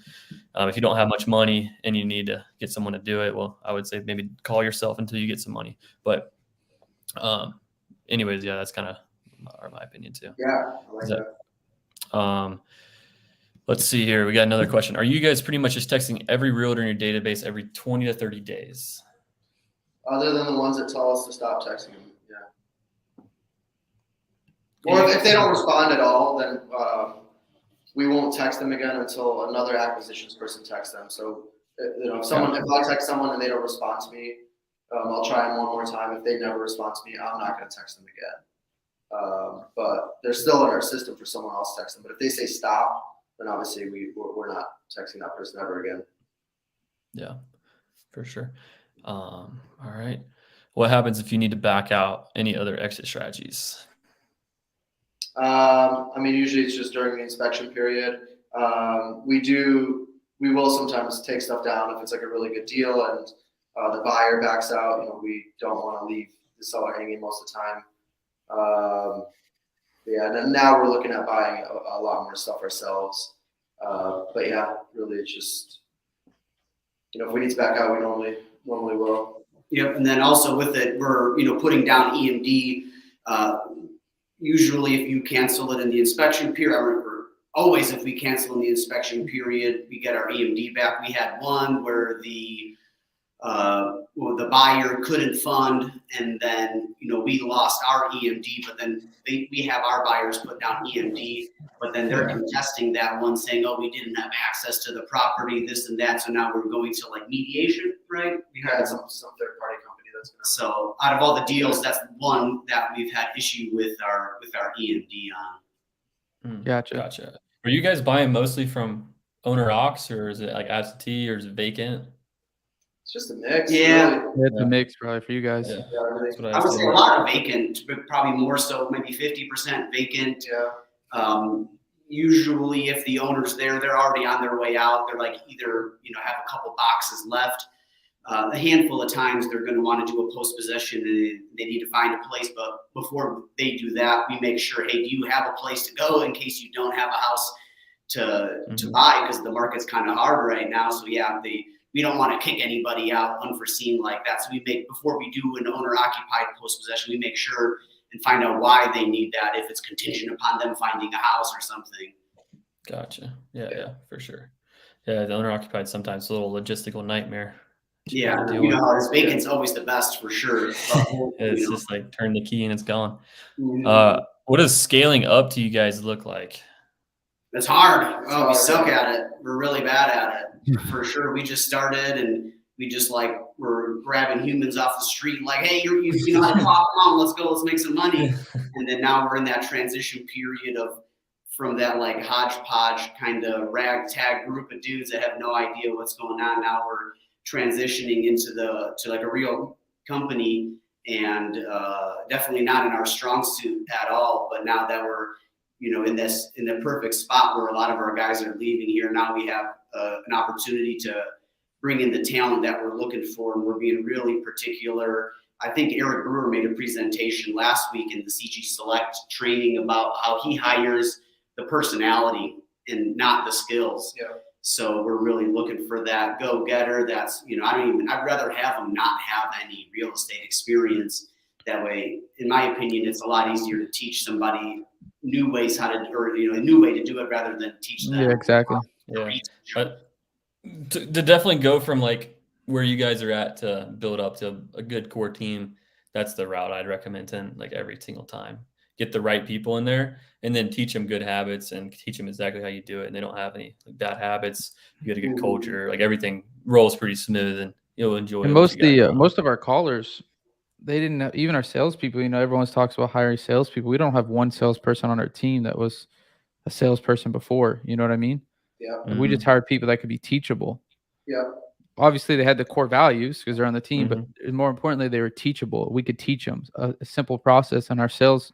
If you don't have much money and you need to get someone to do it, well, I would say maybe call yourself until you get some money. But anyways, yeah, that's kind of or my opinion too. Yeah, I like Is that. Let's see here. We got another question. Are you guys pretty much just texting every realtor in your database every 20 to 30 days? Other than the ones that tell us to stop texting them, yeah. Or if they don't respond at all, then we won't text them again until another acquisitions person texts them. So, if I text someone and they don't respond to me, I'll try them one more time. If they never respond to me, I'm not going to text them again. But they're still in our system for someone else to text them. But if they say stop, then obviously we're not texting that person ever again. Yeah, for sure. All right. What happens if you need to back out? Any other exit strategies? Usually it's just during the inspection period. We will sometimes take stuff down if it's like a really good deal and the buyer backs out. We don't want to leave the seller hanging most of the time. And then now we're looking at buying a lot more stuff ourselves. But yeah, really it's just, if we need to back out, we normally will. Yep. And then also with it, we're, putting down EMD. Usually if you cancel it in the inspection period, or always if we cancel in the inspection period, we get our EMD back. We had one where the buyer couldn't fund, and then we lost our EMD, but then we have our buyers put down EMD, but then they're contesting that one, saying, oh, we didn't have access to the property, this and that. So now we're going to like mediation, right? We had some third party company that's gonna. So out of all the deals, that's one that we've had issue with our EMD on. Gotcha. Are you guys buying mostly from owner ox, or is it like absentee, or is it vacant? It's just a mix. Yeah. Really. It's a mix probably for you guys. Yeah. That's what I would say a lot of vacant, but probably more so, maybe 50% vacant. Yeah. Usually if the owner's there, they're already on their way out. They're like either, have a couple boxes left. A handful of times they're going to want to do a post possession and they need to find a place. But before they do that, we make sure, hey, do you have a place to go in case you don't have a house to buy, because the market's kind of hard right now. So yeah, we don't want to kick anybody out unforeseen like that. So before we do an owner occupied post possession, we make sure and find out why they need that, if it's contingent upon them finding a house or something. Gotcha. Yeah, for sure. Yeah, the owner occupied sometimes a little logistical nightmare. Yeah, how it's vacant's always the best for sure. It's just like turn the key and it's gone. Mm-hmm. What does scaling up to you guys look like? It's hard. Oh, we suck at it. We're really bad at it, for sure. We just started and we just we're grabbing humans off the street, like, hey, you know how to talk, come on, let's go, let's make some money. And then now we're in that transition period from that like hodgepodge kind of ragtag group of dudes that have no idea what's going on. Now we're transitioning to like a real company, and definitely not in our strong suit at all. But now that we're in the perfect spot where a lot of our guys are leaving here, now we have an opportunity to bring in the talent that we're looking for, and we're being really particular. I think Eric Brewer made a presentation last week in the CG Select training about how he hires the personality and not the skills. Yeah. So we're really looking for that go-getter. That's, I'd rather have them not have any real estate experience. That way, in my opinion, it's a lot easier to teach somebody new ways a new way to do it rather than teach them. Yeah, exactly. To definitely go from like where you guys are at to build up to a good core team, that's the route I'd recommend like every single time. Get the right people in there and then teach them good habits and teach them exactly how you do it. And they don't have any bad habits. You got a good culture, like everything rolls pretty smooth and you'll enjoy it. And most of our callers, they didn't, even our salespeople, everyone talks about hiring salespeople. We don't have one salesperson on our team that was a salesperson before. You know what I mean? Yeah. And we just hired people that could be teachable. Yeah. Obviously, they had the core values because they're on the team, but more importantly, they were teachable. We could teach them a simple process in our sales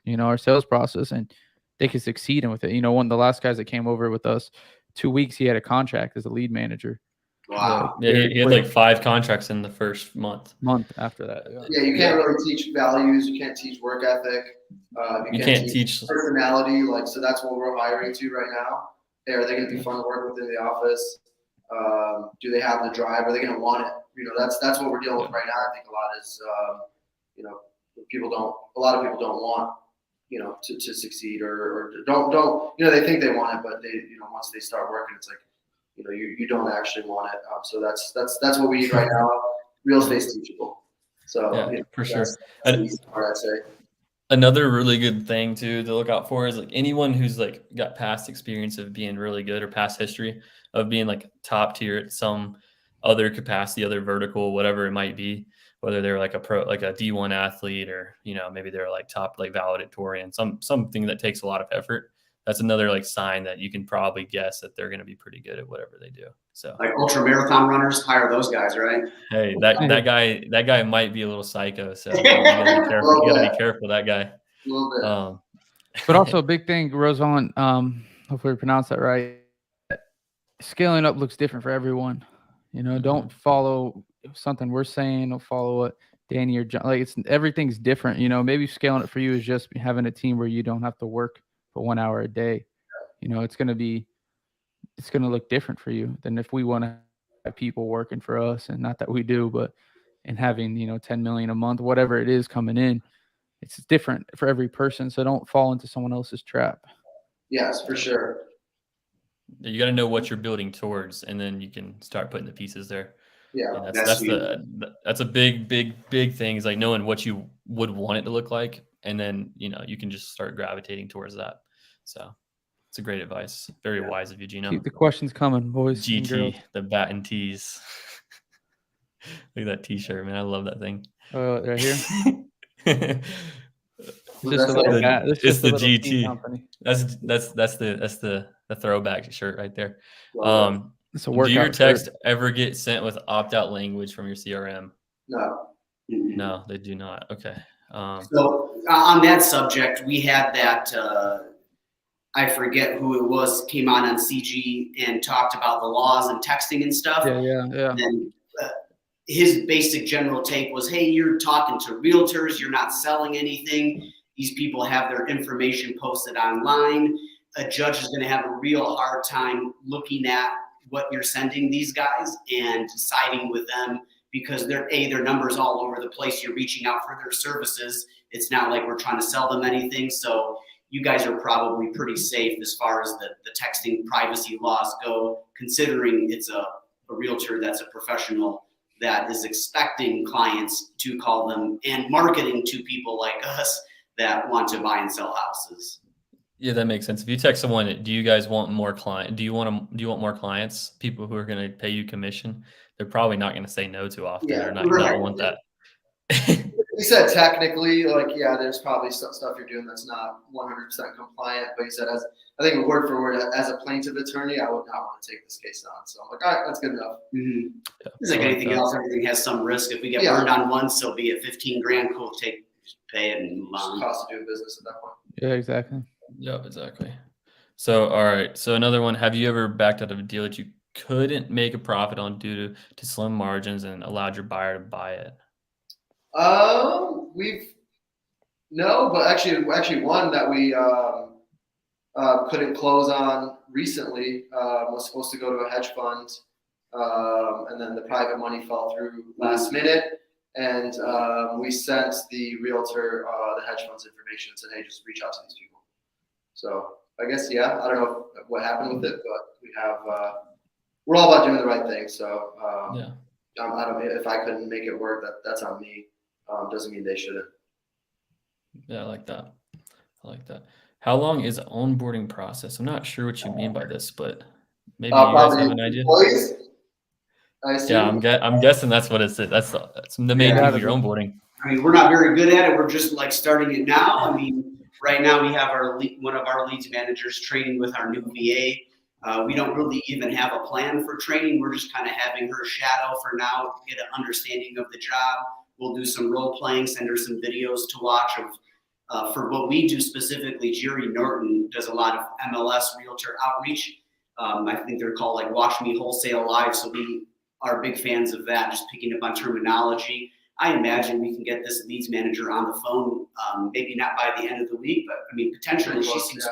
process, and they could succeed in with it. One of the last guys that came over with us, 2 weeks, he had a contract as a lead manager. Wow. Yeah, he had like 5 contracts in the first month After that. Yeah, you can't really teach values. You can't teach work ethic. You can't teach personality. So that's what we're hiring to right now. Hey, are they going to be fun to work with in the office? Do they have the drive? Are they going to want it? That's what we're dealing with right now. I think a lot is, a lot of people don't want to succeed or don't, they think they want it, but they, once they start working, it's like, you don't actually want it. So that's what we need right now. Real estate's teachable. So for sure. That's the easy part, I'd say. Another really good thing too to look out for is like anyone who's like got past experience of being really good or past history of being like top tier at some other capacity, other vertical, whatever it might be, whether they're like a pro, like a D1 athlete, or maybe they're like top like valedictorian, something that takes a lot of effort. That's another like sign that you can probably guess that they're going to be pretty good at whatever they do. So like ultra marathon runners, hire those guys, right? Hey, that guy might be a little psycho, so you gotta be careful. You gotta be careful, that guy. A little bit. But also a big thing, Roseanne, hopefully I pronounced that right. Scaling up looks different for everyone. Don't follow something we're saying. Don't follow what Danny or John, like everything's different. Maybe scaling it for you is just having a team where you don't have to work for 1 hour a day. It's going to look different for you than if we want to have people working for us, and not that we do, but and having, 10 million a month, whatever it is coming in. It's different for every person. So don't fall into someone else's trap. Yes, for sure. You got to know what you're building towards, and then you can start putting the pieces there. Yeah, and that's a big thing, is like knowing what you would want it to look like, and then you can just start gravitating towards that. So it's a great advice. Very wise of you, Gino. Keep the questions coming, boys. GT, the bat and tees. Look at that T-shirt, man. I love that thing. Oh, right here. It's the GT. Company. That's the throwback shirt right there. It's a workout. Do your text ever get sent with opt-out language from your CRM? No, they do not. Okay. So on that subject, we had that. I forget who it was, came on CG and talked about the laws and texting and stuff. Yeah. And his basic general take was, hey, you're talking to realtors, you're not selling anything. These people have their information posted online. A judge is going to have a real hard time looking at what you're sending these guys and siding with them, because their numbers all over the place. You're reaching out for their services. It's not like we're trying to sell them anything. So you guys are probably pretty safe as far as the texting privacy laws go, considering it's a realtor that's a professional that is expecting clients to call them and marketing to people like us that want to buy and sell houses. Yeah, that makes sense. If you text someone, do you guys want more client? Do you want more clients? People who are going to pay you commission? They're probably not going to say no too often. They're not going to want that. He said technically, there's probably some stuff you're doing that's not 100% compliant. But he said, I think word for word, as a plaintiff attorney, I would not want to take this case on. So I'm like, all right, that's good enough. Mm-hmm. Yeah. It's like anything else. Everything has some risk. If we get burned on one, so be it. 15 grand, cool. Pay it and move on. Cost of doing business at that point. Yeah, exactly. Yep, exactly. So, all right. So another one, have you ever backed out of a deal that you couldn't make a profit on due to slim margins and allowed your buyer to buy it? But actually one that we couldn't close on recently was supposed to go to a hedge fund, and then the private money fell through last minute, and we sent the realtor the hedge fund's information and said, hey, just reach out to these people. So I guess I don't know what happened with it, but we have we're all about doing the right thing. So I don't. If I couldn't make it work, that's on me. Doesn't mean they shouldn't. Yeah, I like that. How long is the onboarding process? I'm not sure what you mean by this, but maybe you guys have an idea. Employees? Yeah, I'm guessing that's what it's. That's the main thing of your onboarding. I mean, we're not very good at it. We're just like starting it now. I mean, right now we have one of our leads managers training with our new VA. We don't really even have a plan for training. We're just kind of having her shadow for now, get an understanding of the job. We'll do some role playing, send her some videos to watch of for what we do specifically. Jerry Norton does a lot of MLS realtor outreach. I think they're called like Watch Me Wholesale Live. So we are big fans of that, just picking up on terminology. I imagine we can get this leads manager on the phone, maybe not by the end of the week, but I mean, potentially she seems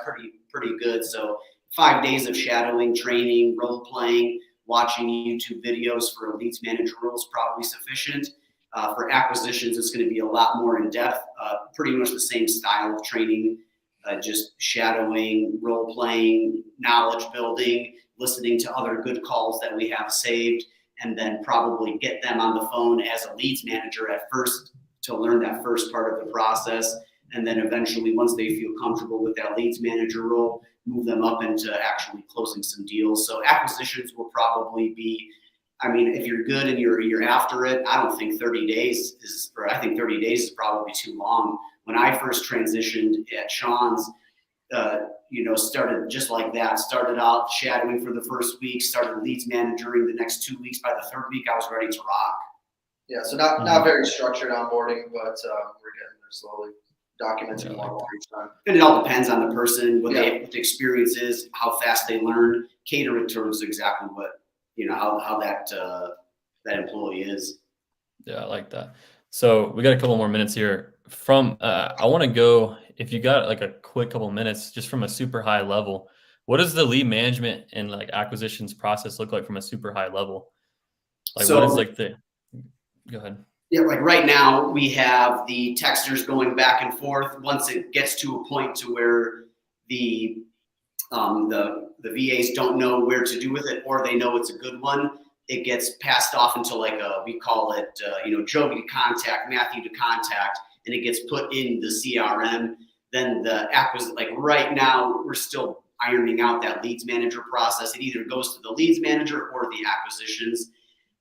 pretty good. So 5 days of shadowing, training, role playing, watching YouTube videos for a leads manager role is probably sufficient. For acquisitions, it's going to be a lot more in depth, pretty much the same style of training just shadowing, role playing, knowledge building, listening to other good calls that we have saved, and then probably get them on the phone as a leads manager at first to learn that first part of the process. And then eventually, once they feel comfortable with that leads manager role, move them up into actually closing some deals. So acquisitions will probably be, I mean, if you're good and you're after it, I don't think 30 days is, or I think 30 days is probably too long. When I first transitioned at Sean's, started just like that, started out shadowing for the first week, started leads managing the next 2 weeks. By the third week, I was ready to rock. Yeah, so not very structured onboarding, but we're getting there slowly, documenting more each time. And it all depends on the person, what the experience is, how fast they learn, cater it towards exactly what, how that employee is. Yeah, I like that. So we got a couple more minutes here. I want to go, if you got like a quick couple minutes, just from a super high level, what does the lead management and like acquisitions process look like from a super high level? Like what is like go ahead. Yeah, like right now we have the texters going back and forth. Once it gets to a point to where the VAs don't know where to do with it, or they know it's a good one, it gets passed off into like we call it, Joe to contact, Matthew to contact, and it gets put in the CRM. Then like right now, we're still ironing out that leads manager process. It either goes to the leads manager or the acquisitions.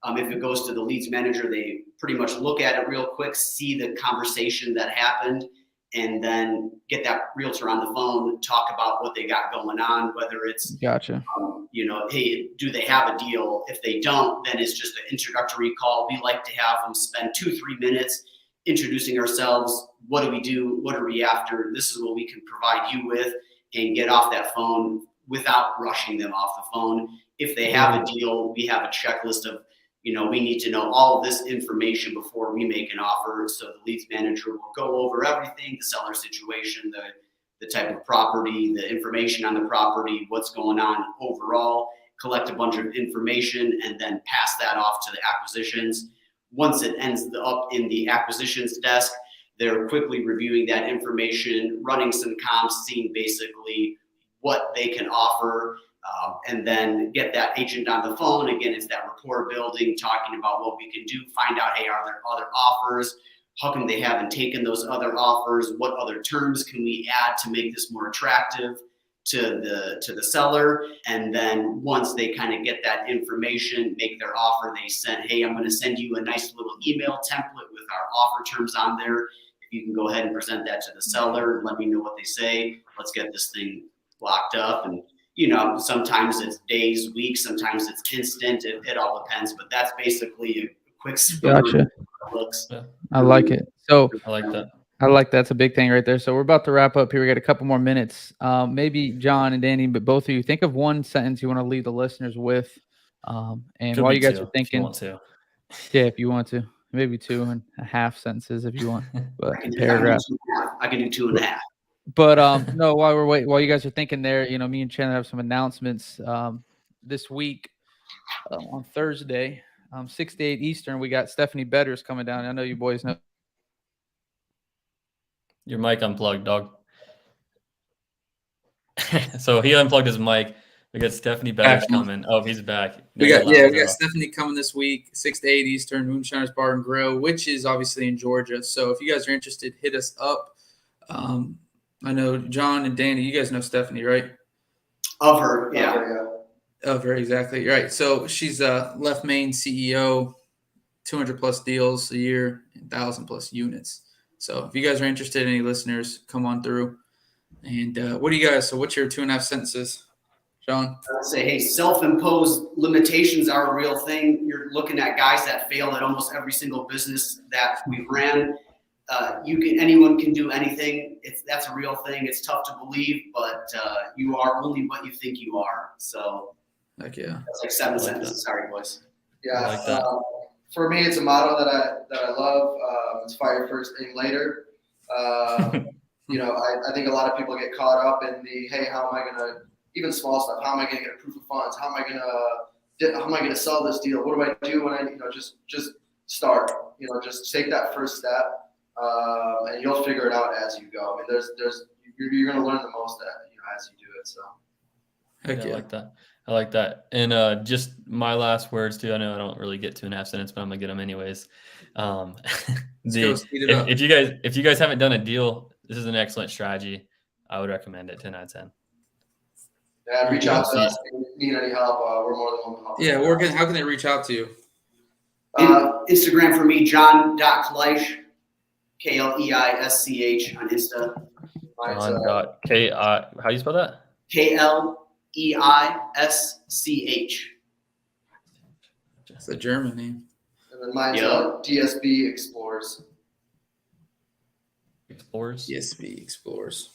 If it goes to the leads manager, they pretty much look at it real quick, see the conversation that happened, and then get that realtor on the phone, talk about what they got going on, whether it's, Gotcha. Hey, do they have a deal? If they don't, then it's just an introductory call. We like to have them spend 2-3 minutes introducing ourselves. What do we do? What are we after? This is what we can provide you with, and get off that phone without rushing them off the phone. If they have a deal, we have a checklist of, we need to know all of this information before we make an offer. So the leads manager will go over everything, the seller situation, the type of property, the information on the property, what's going on overall, collect a bunch of information, and then pass that off to the acquisitions. Once it ends up in the acquisitions desk, they're quickly reviewing that information, running some comps, seeing basically what they can offer, and then get that agent on the phone. Again, it's that rapport building, talking about what we can do, find out, hey, are there other offers? How come they haven't taken those other offers? What other terms can we add to make this more attractive to the seller? And then once they kind of get that information, make their offer, they send, hey, I'm going to send you a nice little email template with our offer terms on there. If you can go ahead and present that to the seller, let me know what they say. Let's get this thing locked up. And sometimes it's days, weeks, sometimes it's instant. It all depends, but that's basically a quick Gotcha. looks. Yeah. I like it. So I like that. That's a big thing right there. So we're about to wrap up here. We got a couple more minutes. Maybe John and Danny, but both of you, think of one sentence you want to leave the listeners with. And Could while be you guys two, are thinking, if you want if you want to, maybe 2.5 sentences if you want, but I can do 2.5. But no, while you guys are thinking there, me and Chandler have some announcements this week on Thursday, 6 to 8 Eastern. We got Stephanie Betters coming down. I know you boys know. Your mic unplugged, dog. So he unplugged his mic. We got Stephanie Betters coming. Oh, he's back. We got Stephanie coming this week, 6 to 8 Eastern, Moonshiners Bar and Grill, which is obviously in Georgia. So if you guys are interested, hit us up. I know John and Danny, you guys know Stephanie, right? Of her, yeah. Of her, exactly. Right. So she's a Left Main CEO, 200 plus deals a year, 1,000 plus units. So if you guys are interested, any listeners, come on through. And what's your 2.5 sentences, John? I would say, hey, self-imposed limitations are a real thing. You're looking at guys that fail at almost every single business that we've ran. Anyone can do anything. That's a real thing. It's tough to believe, but you are only what you think you are. So, heck yeah, that's like 7 sentences. Sorry, boys. Yeah, I like that. For me, it's a motto that I love. It's fire first, aim later. I think a lot of people get caught up in the, hey, how am I gonna, even small stuff, how am I gonna get a proof of funds? How am I gonna sell this deal? What do I do when I just start? Just take that first step. and you'll figure it out as you go. I mean, you're going to learn the most as you do it. So. Heck I yeah. like that. I like that. And just my last words too. I know I don't really get 2.5 sentences, but I'm gonna get them anyways. Let's go speed it up. If you guys haven't done a deal, this is an excellent strategy. I would recommend it. 10 out of 10. Yeah, reach out to us if you need any help. We're more than welcome to help. Yeah, how can they reach out to you? Instagram for me, John.Kleisch, Kleisch on Insta. John.K-I. How do you spell that? Kleisch. It's a German name. And then mine's DSB Explorers. Explorers? DSB Explorers.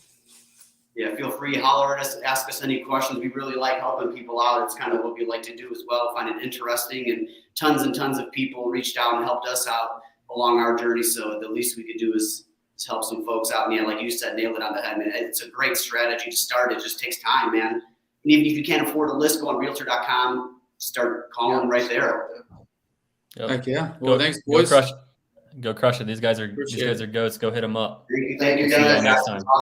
Yeah, feel free, holler at us, ask us any questions. We really like helping people out. It's kind of what we like to do as well, find it interesting. And tons of people reached out and helped us out along our journey. So the least we could do is help some folks out. And yeah, like you said, nail it on the head, man. It's a great strategy to start. It just takes time, man. And even if you can't afford a list, go on Realtor.com, start calling right there. Yep. Heck yeah. Well, thanks, boys. Go crush it. These guys are goats. Go hit them up. Thank you guys. See you guys next time.